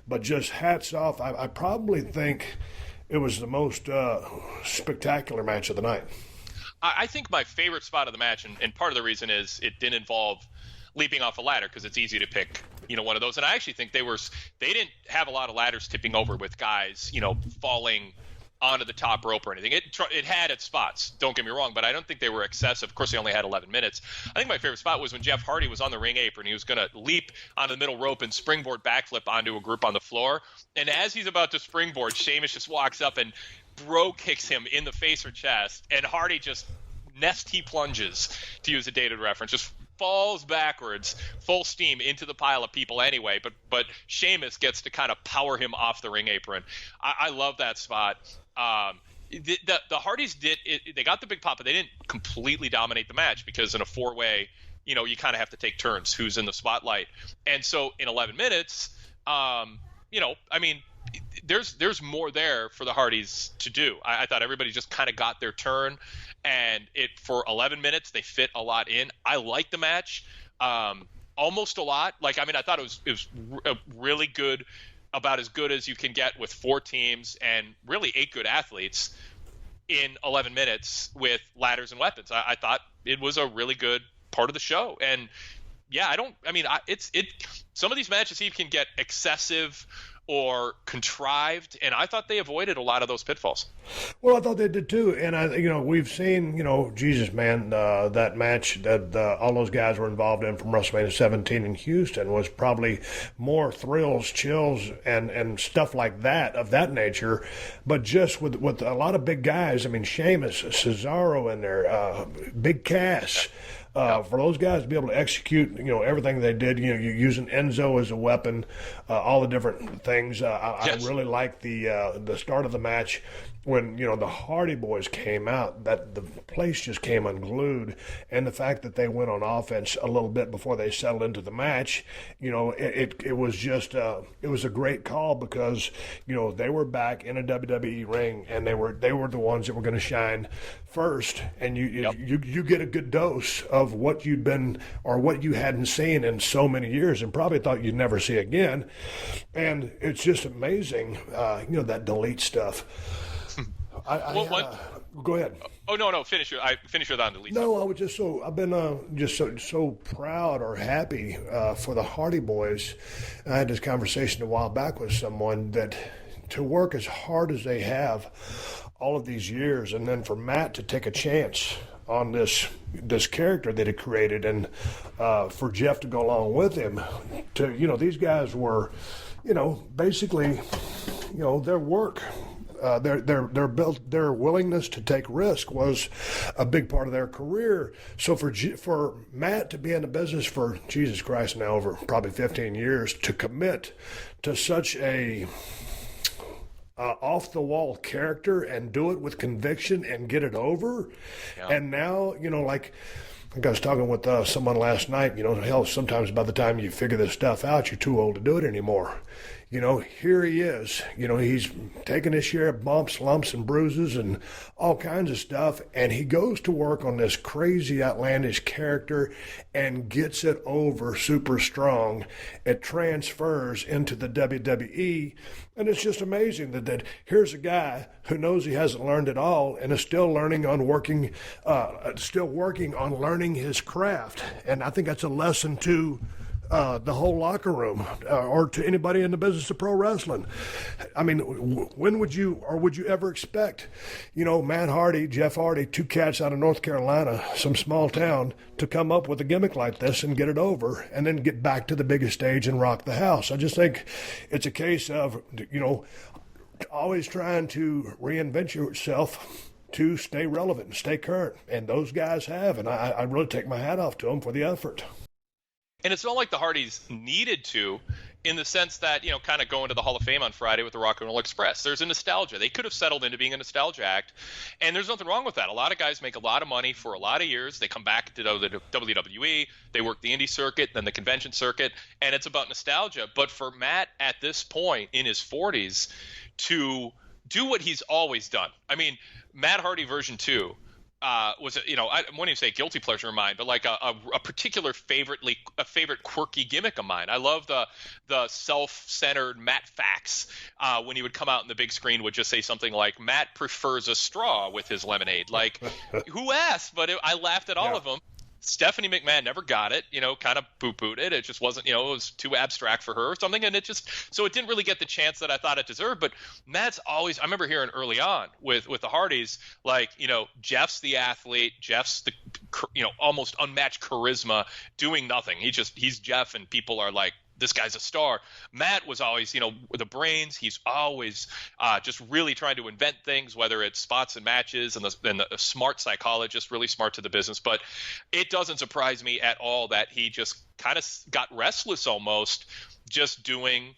but just hats off. I probably think it was the most spectacular match of the night. I think my favorite spot of the match, and part of the reason is it didn't involve leaping off a ladder because it's easy to pick, one of those. And I actually think they didn't have a lot of ladders tipping over with guys, falling onto the top rope or anything. It had its spots, don't get me wrong, but I don't think they were excessive. Of course, they only had 11 minutes. I think my favorite spot was when Jeff Hardy was on the ring apron. He was going to leap onto the middle rope and springboard backflip onto a group on the floor. And as he's about to springboard, Sheamus just walks up and bro kicks him in the face or chest. And Hardy just T plunges, to use a dated reference, just falls backwards, full steam into the pile of people anyway, but Sheamus gets to kind of power him off the ring apron. I love that spot. The Hardys they got the big pop, but they didn't completely dominate the match because in a four-way, you kind of have to take turns who's in the spotlight. And so in 11 minutes, there's more there for the Hardys to do. I thought everybody just kind of got their turn, and for 11 minutes they fit a lot in. I liked the match almost a lot. I thought it was really good, about as good as you can get with four teams and really 8 good athletes in 11 minutes with ladders and weapons. I thought it was a really good part of the show. And yeah, some of these matches can get excessive or contrived, and I thought they avoided a lot of those pitfalls. Well, I thought they did too, and we've seen, Jesus, man, that match that all those guys were involved in from WrestleMania 17 in Houston was probably more thrills, chills, and stuff like that of that nature, but just with a lot of big guys. Sheamus, Cesaro in there, Big Cass. For those guys to be able to execute, everything they did, using Enzo as a weapon, all the different things. Yes. I really liked the start of the match when the Hardy Boyz came out, that the place just came unglued, and the fact that they went on offense a little bit before they settled into the match, it was just it was a great call because they were back in a WWE ring, and they were the ones that were going to shine first, and you get a good dose of what you'd been or what you hadn't seen in so many years and probably thought you'd never see again, and it's just amazing, that delete stuff. Go ahead. Oh no, finish your thought, delete. No, I was I've been so proud or happy for the Hardy Boyz. I had this conversation a while back with someone that to work as hard as they have all of these years, and then for Matt to take a chance on this character that he created, and for Jeff to go along with him, to these guys were, basically, their work. Their willingness to take risk was a big part of their career. So for Matt to be in the business for Jesus Christ now over probably 15 years, to commit to such a off the wall character and do it with conviction and get it over, and now like I was talking with someone last night. Hell, sometimes by the time you figure this stuff out, you're too old to do it anymore. Here he is. He's taking his share of bumps, lumps, and bruises and all kinds of stuff, and he goes to work on this crazy, outlandish character and gets it over super strong. It transfers into the WWE, and it's just amazing that here's a guy who knows he hasn't learned it all and is still working on learning his craft, and I think that's a lesson to the whole locker room, or to anybody in the business of pro wrestling. I mean, when would you ever expect, Matt Hardy, Jeff Hardy, two cats out of North Carolina, some small town, to come up with a gimmick like this and get it over and then get back to the biggest stage and rock the house? I just think it's a case of, always trying to reinvent yourself to stay relevant and stay current. And those guys have, and I really take my hat off to them for the effort. And it's not like the Hardys needed to, in the sense that, kind of going to the Hall of Fame on Friday with the Rock and Roll Express. There's a nostalgia. They could have settled into being a nostalgia act, and there's nothing wrong with that. A lot of guys make a lot of money for a lot of years. They come back to the WWE. They work the indie circuit, then the convention circuit, and it's about nostalgia. But for Matt at this point in his 40s to do what he's always done. I mean, Matt Hardy version 2 was, I wouldn't even say a guilty pleasure of mine, but like a particular favorite quirky gimmick of mine. I love the self-centered Matt facts when he would come out in the big screen would just say something like, Matt prefers a straw with his lemonade. Like, who asked? But I laughed at all of them. Stephanie McMahon never got it, kind of poo-pooed it. It just wasn't, it was too abstract for her or something. And it didn't really get the chance that I thought it deserved. But Matt's always, I remember hearing early on with the Hardys, like, Jeff's the athlete, Jeff's the, almost unmatched charisma doing nothing. He's Jeff, and people are like, this guy's a star. Matt was always, with the brains. He's always just really trying to invent things, whether it's spots and matches, and the smart psychologist, really smart to the business. But it doesn't surprise me at all that he just kind of got restless almost just doing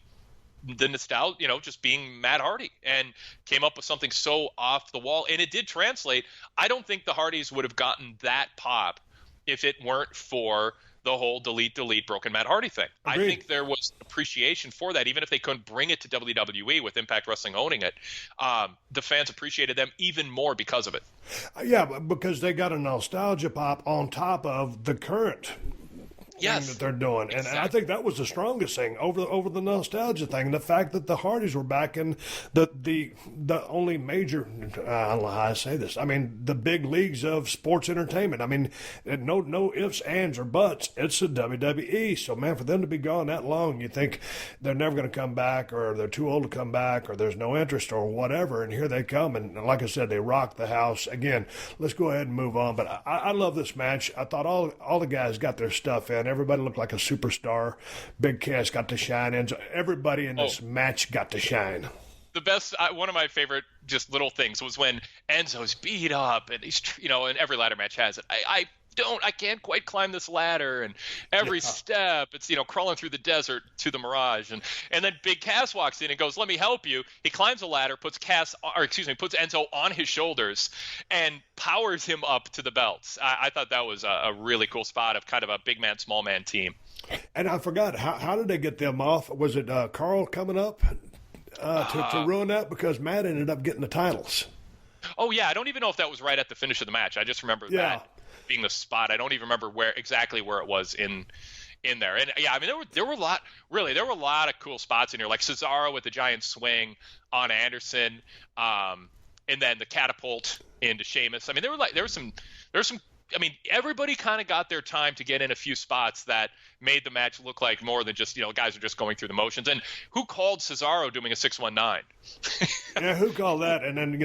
the nostalgia, just being Matt Hardy, and came up with something so off the wall. And it did translate. I don't think the Hardys would have gotten that pop if it weren't for the whole delete broken Matt Hardy thing. Agreed. I think there was appreciation for that, even if they couldn't bring it to WWE with Impact Wrestling owning it. The fans appreciated them even more because of it. Yeah, because they got a nostalgia pop on top of the current thing that they're doing. Exactly. And I think that was the strongest thing over the nostalgia thing. The fact that the Hardys were back in the only major, I don't know how I say this, I mean, the big leagues of sports entertainment. I mean, no ifs, ands, or buts. It's the WWE. So, man, for them to be gone that long, you think they're never going to come back, or they're too old to come back, or there's no interest, or whatever. And here they come. And like I said, they rock the house. Again, let's go ahead and move on. But I love this match. I thought all the guys got their stuff in. Everybody looked like a superstar. Big Cass got to shine, and everybody in this match got to shine. The best, one of my favorite just little things was when Enzo's beat up, and he's, and every ladder match has it. I I can't quite climb this ladder, and every step it's crawling through the desert to the Mirage, and then Big Cass walks in and goes, "Let me help you." He climbs a ladder, puts Enzo on his shoulders, and powers him up to the belts. I thought that was a really cool spot of kind of a big man, small man team. And I forgot, how did they get them off? Was it Carl coming up to ruin that? Because Matt ended up getting the titles. Oh, yeah. I don't even know if that was right at the finish of the match. I just remember that being the spot. I don't even remember where it was in there. And, yeah, I mean, there were a lot of cool spots in here, like Cesaro with the giant swing on Anderson, and then the catapult into Sheamus. I mean, there was some I mean, everybody kind of got their time to get in a few spots that made the match look like more than just, guys are just going through the motions. And who called Cesaro doing a 619? Yeah, who called that? And then,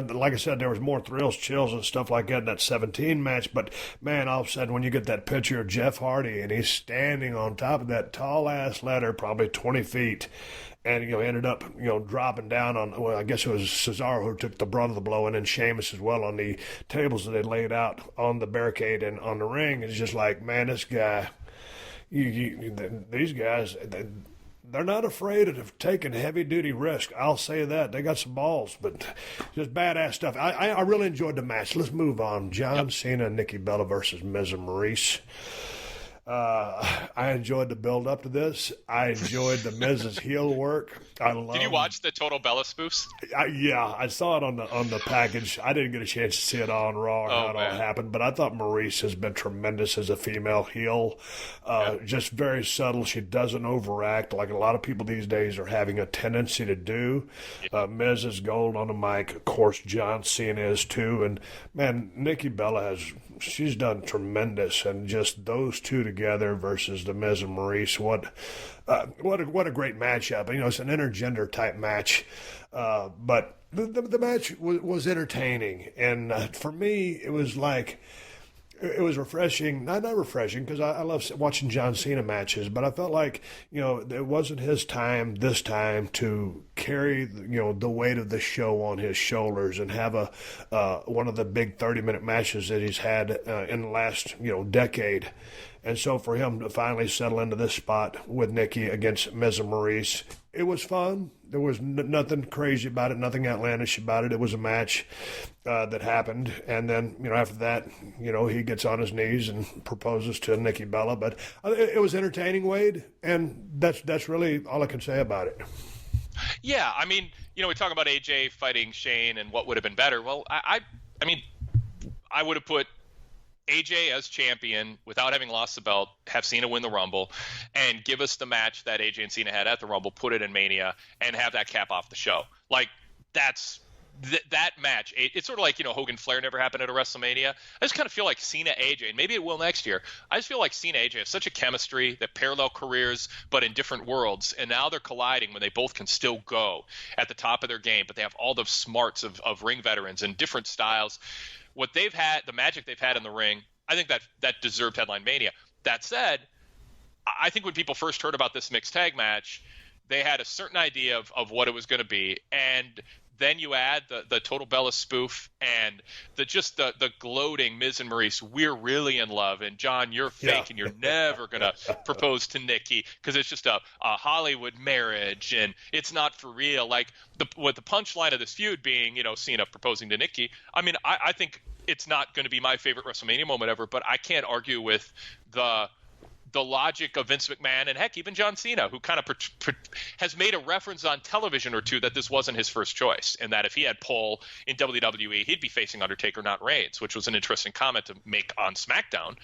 like I said, there was more thrills, chills, and stuff like that in that 17 match. But, man, all of a sudden when you get that picture of Jeff Hardy and he's standing on top of that tall-ass ladder, probably 20 feet, and, ended up, dropping down on, well, I guess it was Cesaro who took the brunt of the blow, and then Sheamus as well on the tables that they laid out on the barricade and on the ring. It's just like, man, this guy, these guys, they're not afraid of taking heavy-duty risk. I'll say that. They got some balls, but just badass stuff. I really enjoyed the match. Let's move on. John Cena, Nikki Bella versus Miz Maryse. I enjoyed the build up to this. I enjoyed the Miz's heel work. Did you watch the Total Bella spoofs? I saw it on the package. I didn't get a chance to see it on Raw or how it all happened, but I thought Maryse has been tremendous as a female heel. Just very subtle. She doesn't overact like a lot of people these days are having a tendency to do. Miz is gold on the mic. Of course, John Cena is too. And man, Nikki Bella she's done tremendous, and just those two together versus the Miz and Maryse, what a great matchup. It's an intergender type match, but the match was entertaining, and for me, it was like. It was refreshing, not refreshing, because I love watching John Cena matches, but I felt like, it wasn't his time this time to carry, the weight of the show on his shoulders and have one of the big 30-minute matches that he's had in the last, decade. And so for him to finally settle into this spot with Nikki against Miz and Maryse, it was fun. There was nothing crazy about it, nothing outlandish about it. It was a match that happened. And then, after that, he gets on his knees and proposes to Nikki Bella. But it was entertaining, Wade, and that's really all I can say about it. Yeah, I mean, we talk about AJ fighting Shane and what would have been better. Well, I mean, I would have put AJ as champion without having lost the belt, have Cena win the Rumble, and give us the match that AJ and Cena had at the Rumble, put it in Mania, and have that cap off the show. Like, that's that match. It's sort of like, Hogan Flair never happened at a WrestleMania. I just kind of feel like Cena AJ, and maybe it will next year. I just feel like Cena AJ have such a chemistry, that parallel careers, but in different worlds, and now they're colliding when they both can still go at the top of their game, but they have all the smarts of ring veterans and different styles. What they've had, the magic they've had in the ring, I think that deserved Headline Mania. That said, I think when people first heard about this mixed tag match, they had a certain idea of what it was going to be, and then you add the Total Bella spoof and the gloating Miz and Maryse, we're really in love, and John, you're fake, and you're never going to propose to Nikki because it's just a Hollywood marriage, and it's not for real. Like, with the punchline of this feud being, Cena proposing to Nikki, I mean, I think it's not going to be my favorite WrestleMania moment ever, but I can't argue with the logic of Vince McMahon and, heck, even John Cena, who kind of has made a reference on television or two that this wasn't his first choice, and that if he had pull in WWE, he'd be facing Undertaker, not Reigns, which was an interesting comment to make on SmackDown.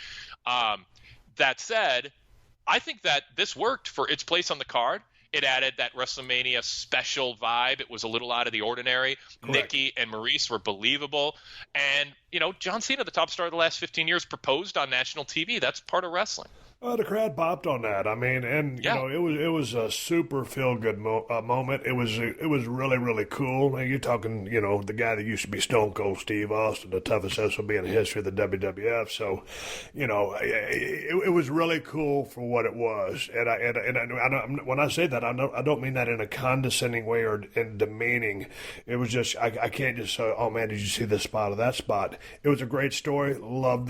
That said, I think that this worked for its place on the card. It added that WrestleMania special vibe. It was a little out of the ordinary. Correct. Nikki and Maryse were believable. And, John Cena, the top star of the last 15 years, proposed on national TV. That's part of wrestling. The crowd popped on that. I mean, and Yeah. it was a super feel good moment. It was really really cool. And you're talking, the guy that used to be Stone Cold Steve Austin, the toughest SOB in the history of the WWF. So, it was really cool for what it was. And when I say that, I don't mean that in a condescending way or in demeaning. It was just I can't just say, oh man, did you see this spot or that spot? It was a great story. Loved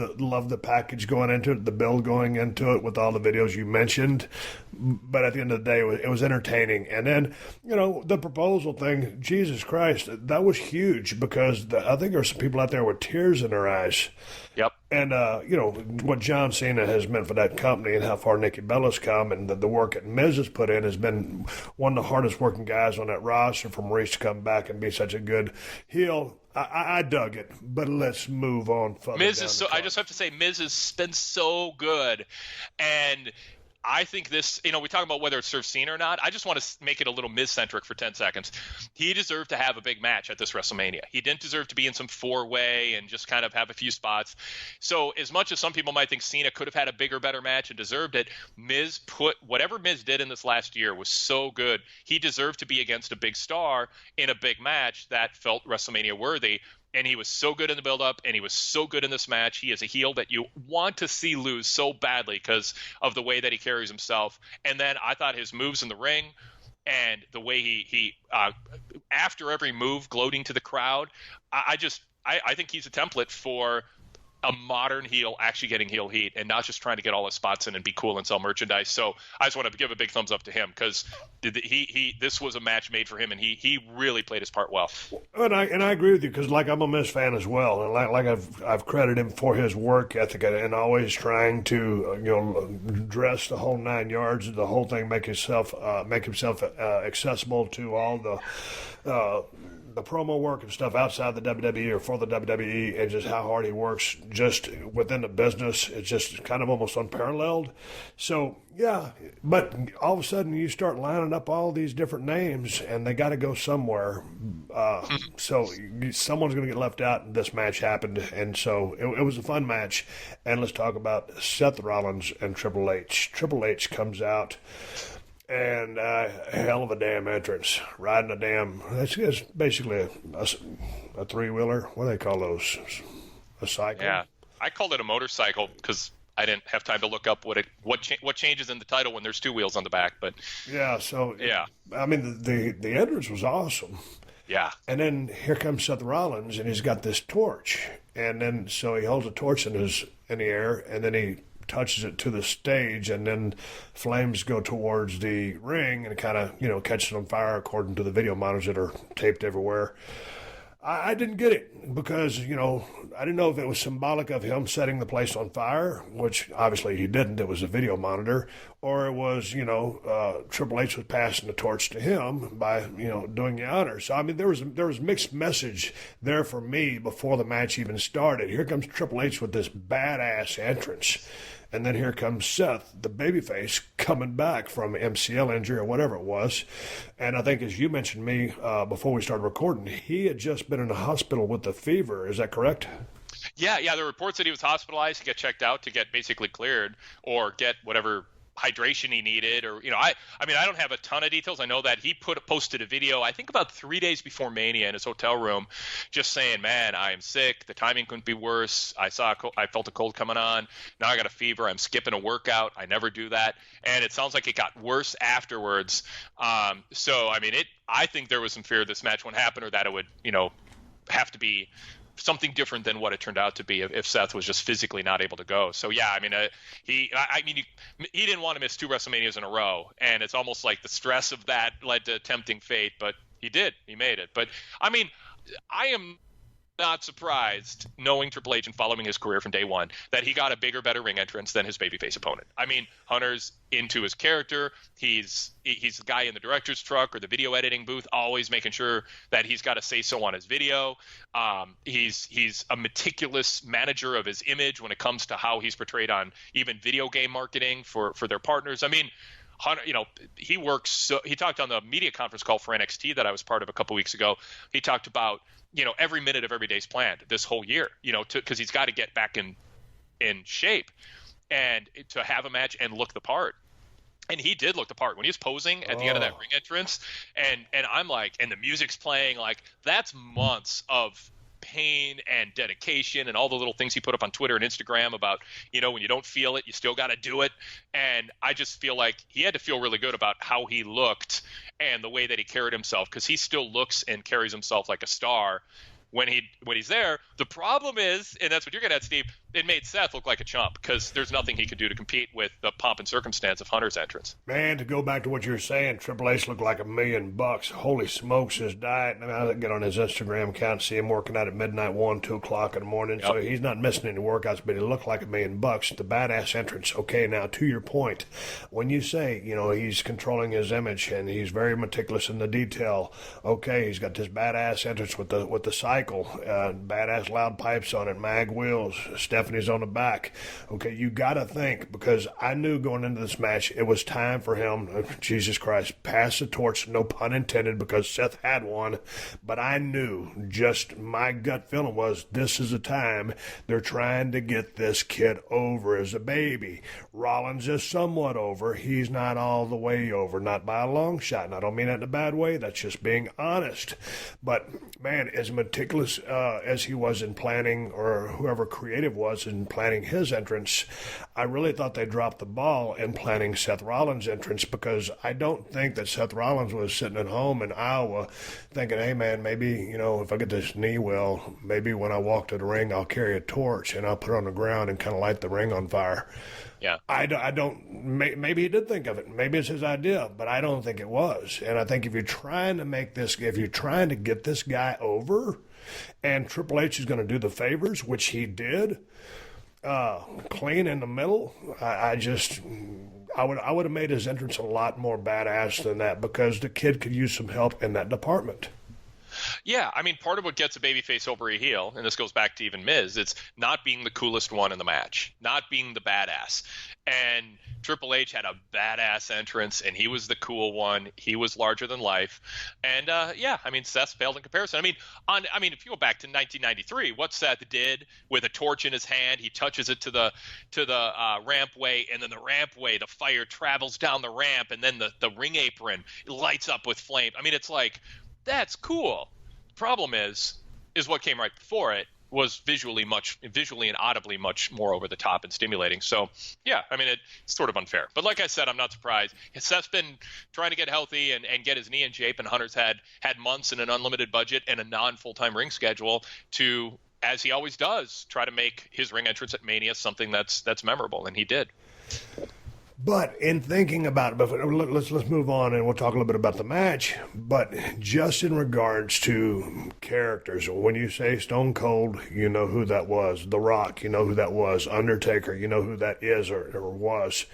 the package going into it, the build going into it, with all the videos you mentioned. But at the end of the day, it was entertaining. And then, the proposal thing, Jesus Christ, that was huge because I think there were some people out there with tears in their eyes. Yep. And, what John Cena has meant for that company and how far Nikki Bella's come and the work that Miz has put in has been one of the hardest working guys on that roster for Maryse to come back and be such a good heel. I dug it, but let's move on. Miz is so. I just have to say, Miz has been so good, and I think this. We talk about whether it serves Cena or not. I just want to make it a little Miz-centric for 10 seconds. He deserved to have a big match at this WrestleMania. He didn't deserve to be in some four-way and just kind of have a few spots. So as much as some people might think Cena could have had a bigger, better match and deserved it, whatever Miz did in this last year was so good. He deserved to be against a big star in a big match that felt WrestleMania worthy. And he was so good in the build-up, and he was so good in this match. He is a heel that you want to see lose so badly because of the way that he carries himself. And then I thought his moves in the ring and the way he after every move, gloating to the crowd, I think he's a template for a modern heel actually getting heel heat and not just trying to get all his spots in and be cool and sell merchandise. So I just want to give a big thumbs up to him because this was a match made for him, and he really played his part well. And I agree with you because I'm a Miz fan as well, and like I've credited him for his work ethic and always trying to dress the whole 9 yards, the whole thing, make himself accessible to all the promo work and stuff outside the WWE or for the WWE, and just how hard he works just within the business. It's just kind of almost unparalleled. So, yeah, but all of a sudden you start lining up all these different names, and they got to go somewhere. So someone's going to get left out, and this match happened. And so it was a fun match. And let's talk about Seth Rollins and Triple H. Triple H comes out. And a hell of a damn entrance. Riding a damn, it's basically a three-wheeler. What do they call those? A cycle? Yeah. I called it a motorcycle because I didn't have time to look up what changes in the title when there's two wheels on the back. But yeah, so yeah. I mean, the entrance was awesome. Yeah. And then here comes Seth Rollins, and he's got this torch. And then so he holds a torch in the air, and then he touches it to the stage, and then flames go towards the ring, and it kind of catches on fire according to the video monitors that are taped everywhere. I didn't get it because I didn't know if it was symbolic of him setting the place on fire, which obviously he didn't. It was a video monitor, or it was Triple H was passing the torch to him by doing the honor. So I mean there was mixed message there for me before the match even started. Here comes Triple H with this badass entrance. And then here comes Seth, the babyface, coming back from MCL injury or whatever it was. And I think, as you mentioned me before we started recording, he had just been in the hospital with the fever. Is that correct? Yeah. The reports that he was hospitalized to get checked out to get basically cleared or get whatever hydration he needed, or I don't have a ton of details. I know that he posted a video I think about 3 days before Mania in his hotel room, just saying, "Man, I am sick. The timing couldn't be worse. I felt a cold coming on. Now I got a fever. I'm skipping a workout. I never do that." And it sounds like it got worse afterwards. So I mean, I think there was some fear this match wouldn't happen, or that it would have to be something different than what it turned out to be if Seth was just physically not able to go. So yeah, I mean, he didn't want to miss 2 WrestleManias in a row, and it's almost like the stress of that led to tempting fate, but he did. He made it. But I mean, I am not surprised, knowing Triple H and following his career from day one, that he got a bigger, better ring entrance than his babyface opponent. I mean, Hunter's into his character. He's the guy in the director's truck or the video editing booth, always making sure that he's got a say-so on his video. He's a meticulous manager of his image when it comes to how he's portrayed on even video game marketing for their partners. I mean, Hunter, he works so. He talked on the media conference call for NXT that I was part of a couple weeks ago. He talked about every minute of every day's planned this whole year, because he's got to get back in shape. and to have a match and look the part. And he did look the part when he was posing at the end of that ring entrance. And I'm like, and the music's playing, like, that's months of pain and dedication and all the little things he put up on Twitter and Instagram about, when you don't feel it, you still got to do it. And I just feel like he had to feel really good about how he looked and the way that he carried himself, because he still looks and carries himself like a star when he's there. The problem is, and that's what you're getting at, Steve, it made Seth look like a chump, because there's nothing he could do to compete with the pomp and circumstance of Hunter's entrance. Man, to go back to what you were saying, Triple H looked like $1 million. Holy smokes, his diet. I mean, I get on his Instagram account, see him working out at midnight, 1, 2 o'clock in the morning. Yep. So he's not missing any workouts, but he looked like $1 million. The badass entrance. Okay, now to your point, when you say, he's controlling his image and he's very meticulous in the detail. Okay, he's got this badass entrance with the cycle, badass loud pipes on it, mag wheels, Stephanie's on the back. Okay, you got to think, because I knew going into this match it was time for him, Jesus Christ, pass the torch, no pun intended, because Seth had one, but I knew, just my gut feeling was, this is the time they're trying to get this kid over as a baby. Rollins is somewhat over. He's not all the way over, not by a long shot, and I don't mean that in a bad way. That's just being honest. But, man, as meticulous as he was in planning, or whoever creative was in planning his entrance, I really thought they dropped the ball in planning Seth Rollins' entrance, because I don't think that Seth Rollins was sitting at home in Iowa thinking, hey, man, maybe, if I get this knee well, maybe when I walk to the ring, I'll carry a torch and I'll put it on the ground and kind of light the ring on fire. Yeah. I don't, maybe he did think of it. Maybe it's his idea, but I don't think it was. And I think if you're trying to get this guy over, and Triple H is going to do the favors, which he did, clean in the middle, I would have made his entrance a lot more badass than that, because the kid could use some help in that department. Yeah, I mean, part of what gets a babyface over a heel, and this goes back to even Miz, it's not being the coolest one in the match, not being the badass. And Triple H had a badass entrance, and he was the cool one. He was larger than life. And, Seth failed in comparison. If you go back to 1993, what Seth did with a torch in his hand, he touches it to the rampway, and then the rampway, the fire travels down the ramp, and then the ring apron lights up with flame. I mean, it's like, that's cool. Problem is what came right before it was visually and audibly much more over the top and stimulating. So, yeah, it's sort of unfair. But like I said, I'm not surprised. Seth's been trying to get healthy and get his knee in shape, and Hunter's had months and an unlimited budget and a non-full-time ring schedule to, as he always does, try to make his ring entrance at Mania something that's memorable, and he did. But in thinking about it, let's move on, and we'll talk a little bit about the match. But just in regards to characters, when you say Stone Cold, you know who that was. The Rock, you know who that was. Undertaker, you know who that is or was.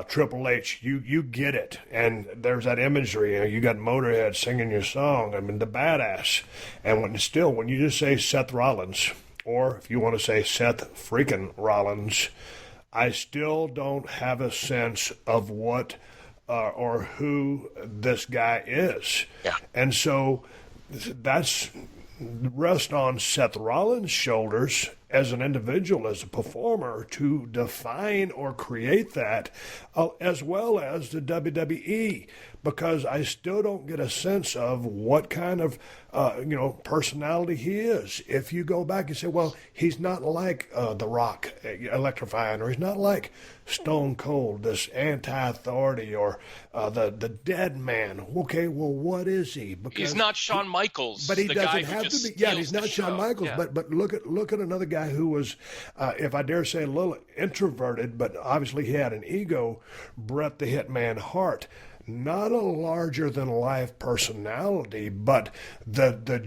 Triple H, you get it. And there's that imagery. You got Motorhead singing your song. The badass. And when you just say Seth Rollins, or if you want to say Seth freaking Rollins, I still don't have a sense of what or who this guy is. Yeah. And so that's rest on Seth Rollins' shoulders as an individual, as a performer, to define or create that, as well as the WWE, because I still don't get a sense of what kind of personality he is. If you go back and say, well, he's not like The Rock electrifying, or he's not like Stone Cold, this anti-authority, or the dead man. Okay, well, what is he? Because he's not Shawn Michaels, but he the doesn't guy have who just to be. Yeah, he's steals not the Shawn show. Michaels. Yeah. But look at another guy who was, if I dare say, a little introverted, but obviously he had an ego. Bret the Hitman Hart. Not a larger-than-life personality, but the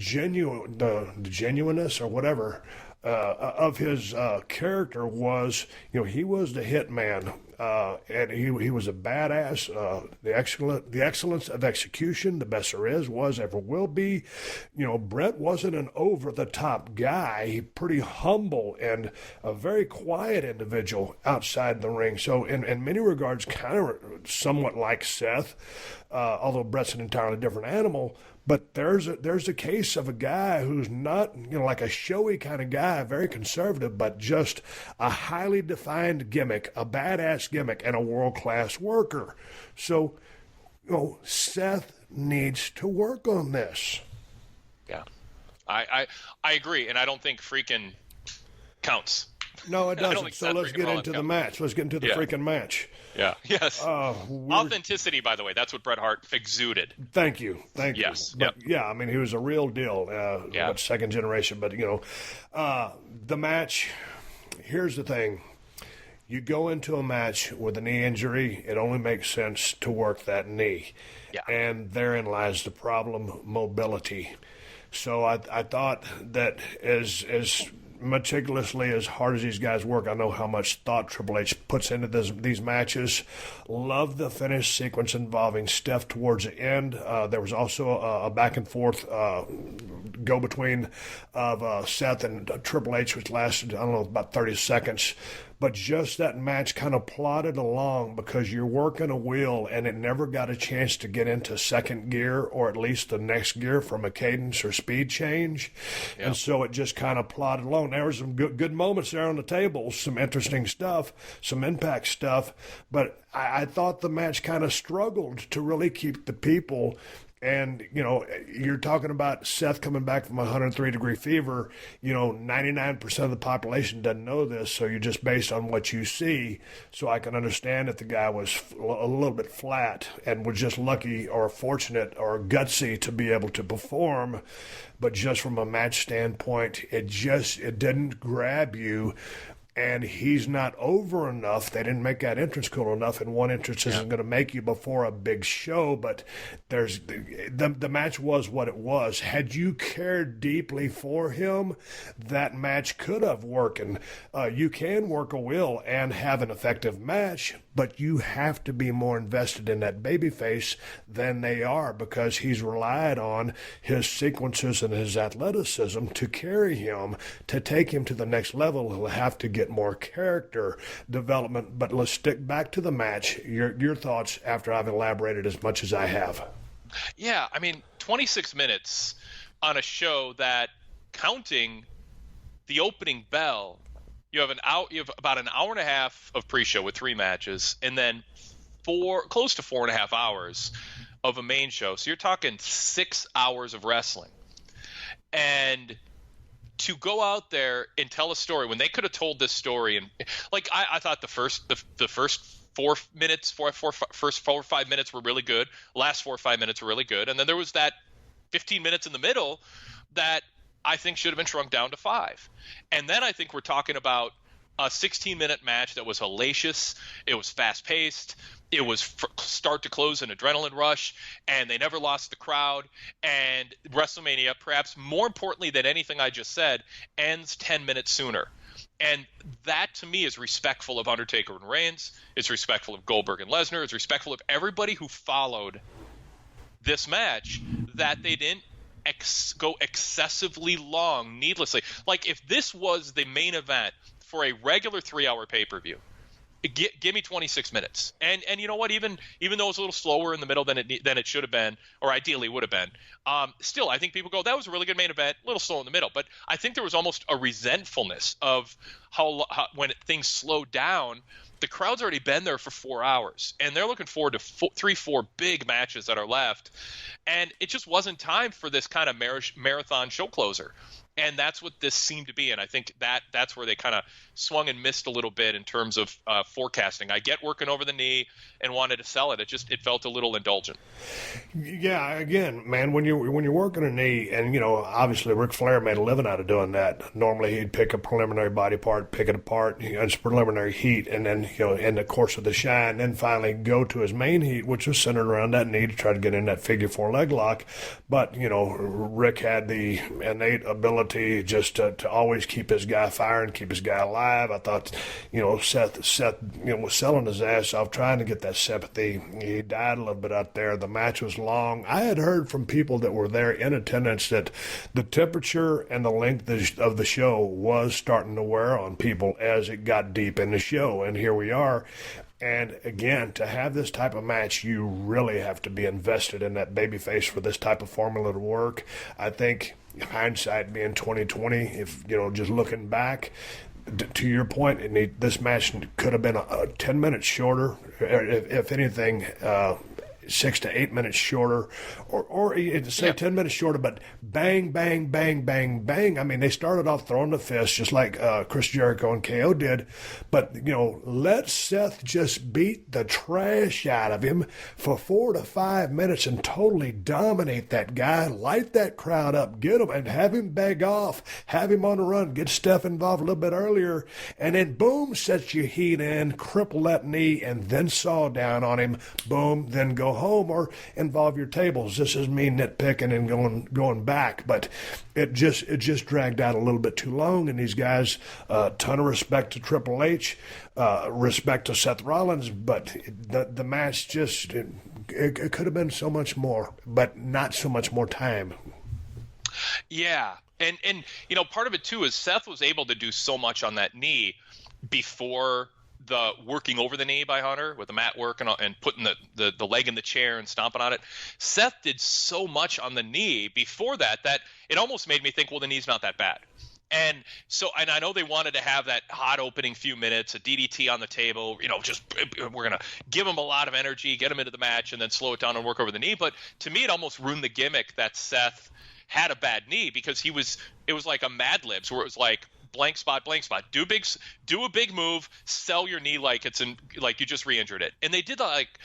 genuineness or whatever of his character was, he was the hitman and he was a badass. The excellence of execution, the best there is, was, ever will be. Brett wasn't an over-the-top guy. He pretty humble and a very quiet individual outside the ring. So in many regards, kind of somewhat like Seth, although Brett's an entirely different animal. But there's a case of a guy who's not, like a showy kind of guy, very conservative, but just a highly defined gimmick, a badass gimmick, and a world-class worker. So, Seth needs to work on this. Yeah, I agree, and I don't think freaking counts. No, it doesn't. So let's get into the match. Let's get into the freaking match. Yeah. Yes. Authenticity, by the way, that's what Bret Hart exuded. Thank you. Yes. But, yeah, I mean, he was a real deal. Second generation. But, the match, here's the thing. You go into a match with a knee injury, it only makes sense to work that knee. Yeah. And therein lies the problem, mobility. So I thought that as meticulously as hard as these guys work, I know how much thought Triple H puts into these matches. Love the finish sequence involving Steph towards the end. There was also a back and forth go between of Seth and Triple H, which lasted, about 30 seconds. But just that match kind of plodded along because you're working a wheel and it never got a chance to get into second gear or at least the next gear from a cadence or speed change. Yep. And so it just kind of plodded along. There were some good moments there on the table, some interesting stuff, some impact stuff. But I thought the match kind of struggled to really keep the people. And, you're talking about Seth coming back from 103-degree fever. 99% of the population doesn't know this, so you're just based on what you see. So I can understand that the guy was a little bit flat and was just lucky or fortunate or gutsy to be able to perform. But just from a match standpoint, it didn't grab you. And he's not over enough. They didn't make that entrance cool enough, and one entrance isn't going to make you before a big show. But the match was what it was. Had you cared deeply for him, that match could have worked. And you can work a will and have an effective match, but you have to be more invested in that babyface than they are because he's relied on his sequences and his athleticism to carry him, to take him to the next level. He'll have to get more character development. But let's stick back to the match. Your thoughts after I've elaborated as much as I have. Yeah, 26 minutes on a show that, counting the opening bell, you have about an hour and a half of pre-show with 3 matches, and then close to 4.5 hours of a main show. So you're talking 6 hours of wrestling. And to go out there and tell a story when they could have told this story, and I thought the first 4 minutes, first 4 or 5 minutes were really good. Last 4 or 5 minutes were really good, and then there was that 15 minutes in the middle that I think should have been shrunk down to 5. And then I think we're talking about a 16-minute match that was hellacious. It was fast-paced. It was start to close an adrenaline rush, and they never lost the crowd. And WrestleMania, perhaps more importantly than anything I just said, ends 10 minutes sooner. And that, to me, is respectful of Undertaker and Reigns. It's respectful of Goldberg and Lesnar. It's respectful of everybody who followed this match, that they didn't go excessively long needlessly. Like, if this was the main event for a regular 3-hour pay-per-view, give me 26 minutes. And you know what? Even though it's a little slower in the middle than it should have been, or ideally would have been, still, I think people go, that was a really good main event, a little slow in the middle. But I think there was almost a resentfulness of how when things slowed down, the crowd's already been there for 4 hours, and they're looking forward to 3-4 big matches that are left. And it just wasn't time for this kind of marathon show closer. And that's what this seemed to be. And I think that's where they kind of swung and missed a little bit in terms of forecasting. I get working over the knee and wanted to sell it. It felt a little indulgent. Yeah, again, man, when you're working a knee, and obviously Ric Flair made a living out of doing that. Normally he'd pick a preliminary body part, pick it apart, it's preliminary heat, and then in the course of the shine, then finally go to his main heat, which was centered around that knee to try to get in that figure 4 leg lock. But Rick had the innate ability ability just to always keep his guy firing, keep his guy alive. I thought, Seth, was selling his ass off, trying to get that sympathy. He died a little bit out there. The match was long. I had heard from people that were there in attendance that the temperature and the length of the show was starting to wear on people as it got deep in the show. And here we are. And again, to have this type of match, you really have to be invested in that babyface for this type of formula to work. I think, hindsight being 2020, if just looking back, to your point, this match could have been 10 minutes shorter, if anything. 6 to 8 minutes shorter, or say 10 minutes shorter, but bang, bang, bang, bang, bang. I mean, they started off throwing the fist just like Chris Jericho and KO did, but, let Seth just beat the trash out of him for 4 to 5 minutes and totally dominate that guy, light that crowd up, get him, and have him beg off, have him on the run, get Steph involved a little bit earlier, and then boom, set your heat in, cripple that knee, and then saw down on him, boom, then go home or involve your tables. This is me nitpicking and going back, but it just dragged out a little bit too long. And these guys, ton of respect to Triple H, respect to Seth Rollins, but the match just it could have been so much more, but not so much more time. Yeah, and part of it too is Seth was able to do so much on that knee before the working over the knee by Hunter with the mat work and putting the leg in the chair and stomping on it. Seth did so much on the knee before that it almost made me think, well, the knee's not that bad. And I know they wanted to have that hot opening few minutes, a DDT on the table, we're going to give him a lot of energy, get him into the match, and then slow it down and work over the knee. But to me, it almost ruined the gimmick that Seth had a bad knee, because it was like a Mad Libs where it was like, blank spot, do a big move, sell your knee like like you just re-injured it. And they did that like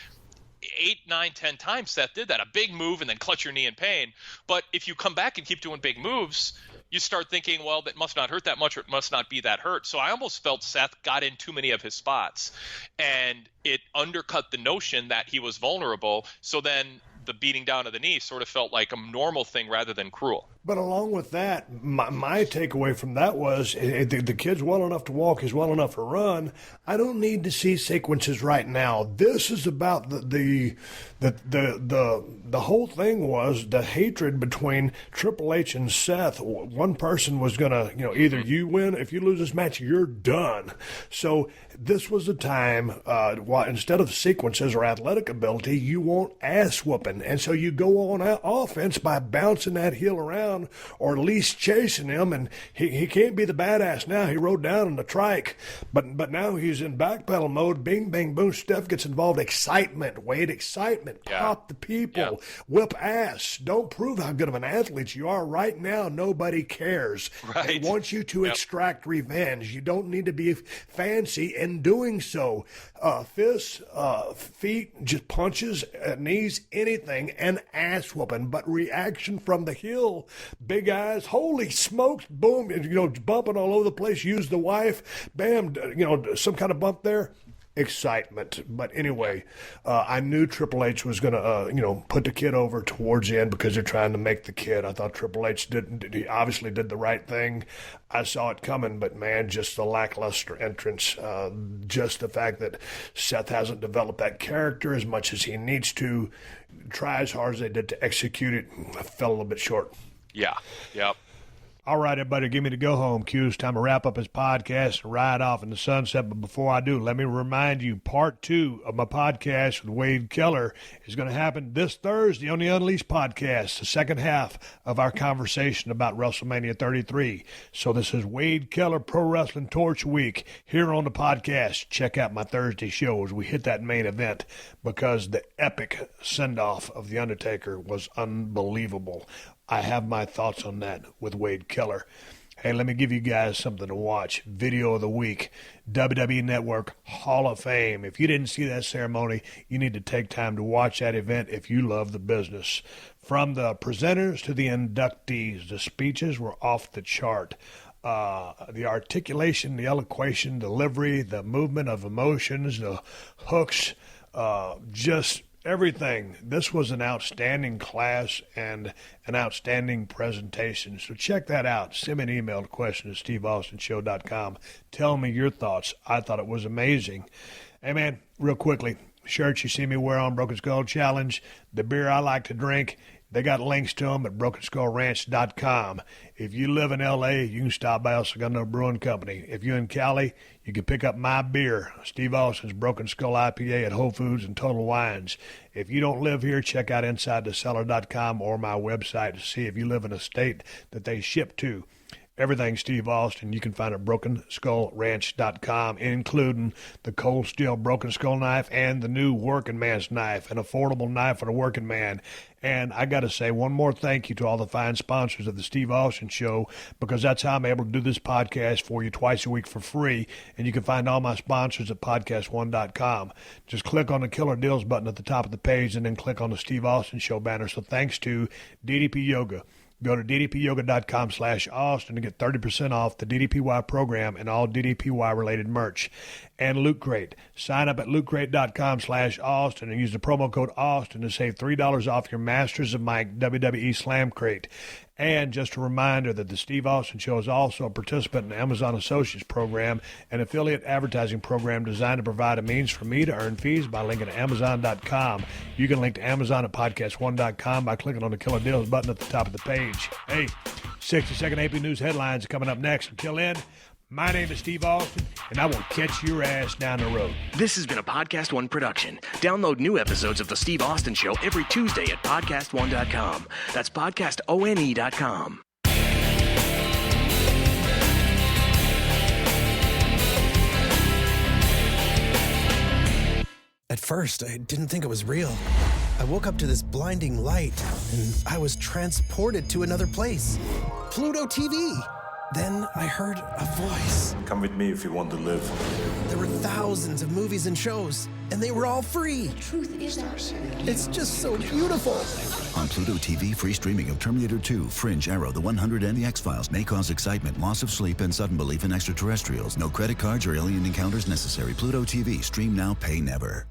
8, 9, 10 times. Seth did that, a big move and then clutch your knee in pain. But if you come back and keep doing big moves, you start thinking, well, that must not hurt that much, or it must not be that hurt. So I almost felt Seth got in too many of his spots, and it undercut the notion that he was vulnerable. So then the beating down of the knee sort of felt like a normal thing rather than cruel. But along with that, my takeaway from that was the kid's well enough to walk, he's well enough to run. I don't need to see sequences right now. This is about the whole thing was the hatred between Triple H and Seth. One person was gonna, either you win, if you lose this match, you're done. So this was the time, instead of sequences or athletic ability, you want ass whooping, and so you go on offense by bouncing that heel around, or at least chasing him, and he can't be the badass now. He rode down in the trike, but now he's in backpedal mode. Bing, bang, boom. Steph gets involved. Excitement, Wade, excitement. Yeah. Pop the people, whip ass. Don't prove how good of an athlete you are right now. Nobody cares. Right. They want you to extract revenge. You don't need to be fancy in doing so. Fists, feet, just punches, knees, anything, and ass whooping. But reaction from the heel, big eyes, holy smokes, boom, bumping all over the place. Use the wife, bam, some kind of bump there. Excitement. But anyway, I knew Triple H was going to, put the kid over towards the end because they're trying to make the kid. I thought Triple H he obviously did the right thing. I saw it coming, but man, just the lackluster entrance, just the fact that Seth hasn't developed that character as much as he needs to, try as hard as they did to execute it, I fell a little bit short. Yeah. Yep. All right, everybody, give me the go-home cues. Time to wrap up his podcast and ride off in the sunset. But before I do, let me remind you, part 2 of my podcast with Wade Keller is going to happen this Thursday on the Unleashed podcast, the second half of our conversation about WrestleMania 33. So this is Wade Keller Pro Wrestling Torch Week here on the podcast. Check out my Thursday show as we hit that main event, because the epic send-off of The Undertaker was unbelievable. I have my thoughts on that with Wade Keller. Hey, let me give you guys something to watch. Video of the week, WWE Network Hall of Fame. If you didn't see that ceremony, you need to take time to watch that event if you love the business. From the presenters to the inductees, the speeches were off the chart. The articulation, the elocution, delivery, the movement of emotions, the hooks, just everything. This was an outstanding class and an outstanding presentation. So check that out. Send me an email to question@steveaustenshow.com. Tell me your thoughts. I thought it was amazing. Hey, man, real quickly, shirts you see me wear on Broken Skull Challenge, the beer I like to drink, they got links to them at BrokenSkullRanch.com. If you live in L.A., you can stop by El Segundo Brewing Company. If you're in Cali, you can pick up my beer, Steve Austin's Broken Skull IPA at Whole Foods and Total Wines. If you don't live here, check out InsideTheCellar.com or my website to see if you live in a state that they ship to. Everything Steve Austin you can find at BrokenSkullRanch.com, including the cold steel Broken Skull knife and the new working man's knife, an affordable knife for the working man. And I got to say one more thank you to all the fine sponsors of the Steve Austin Show, because that's how I'm able to do this podcast for you twice a week for free. And you can find all my sponsors at PodcastOne.com. Just click on the Killer Deals button at the top of the page and then click on the Steve Austin Show banner. So thanks to DDP Yoga. Go to ddpyoga.com/Austin to get 30% off the DDPY program and all DDPY-related merch. And Loot Crate. Sign up at lootcrate.com/Austin and use the promo code Austin to save $3 off your Masters of Mike WWE Slam Crate. And just a reminder that the Steve Austin Show is also a participant in the Amazon Associates program, an affiliate advertising program designed to provide a means for me to earn fees by linking to Amazon.com. You can link to Amazon at PodcastOne.com by clicking on the Killer Deals button at the top of the page. Hey, 60-second AP News headlines coming up next. Until then, my name is Steve Austin, and I will catch your ass down the road. This has been a Podcast One production. Download new episodes of The Steve Austin Show every Tuesday at PodcastOne.com. That's PodcastOne.com. At first, I didn't think it was real. I woke up to this blinding light, and I was transported to another place. Pluto TV. Then I heard a voice. Come with me if you want to live. There were thousands of movies and shows, and they were all free. Truth is our sanity. It's just so beautiful. On Pluto TV, free streaming of Terminator 2, Fringe, Arrow, The 100, and The X-Files may cause excitement, loss of sleep, and sudden belief in extraterrestrials. No credit cards or alien encounters necessary. Pluto TV. Stream now, pay never.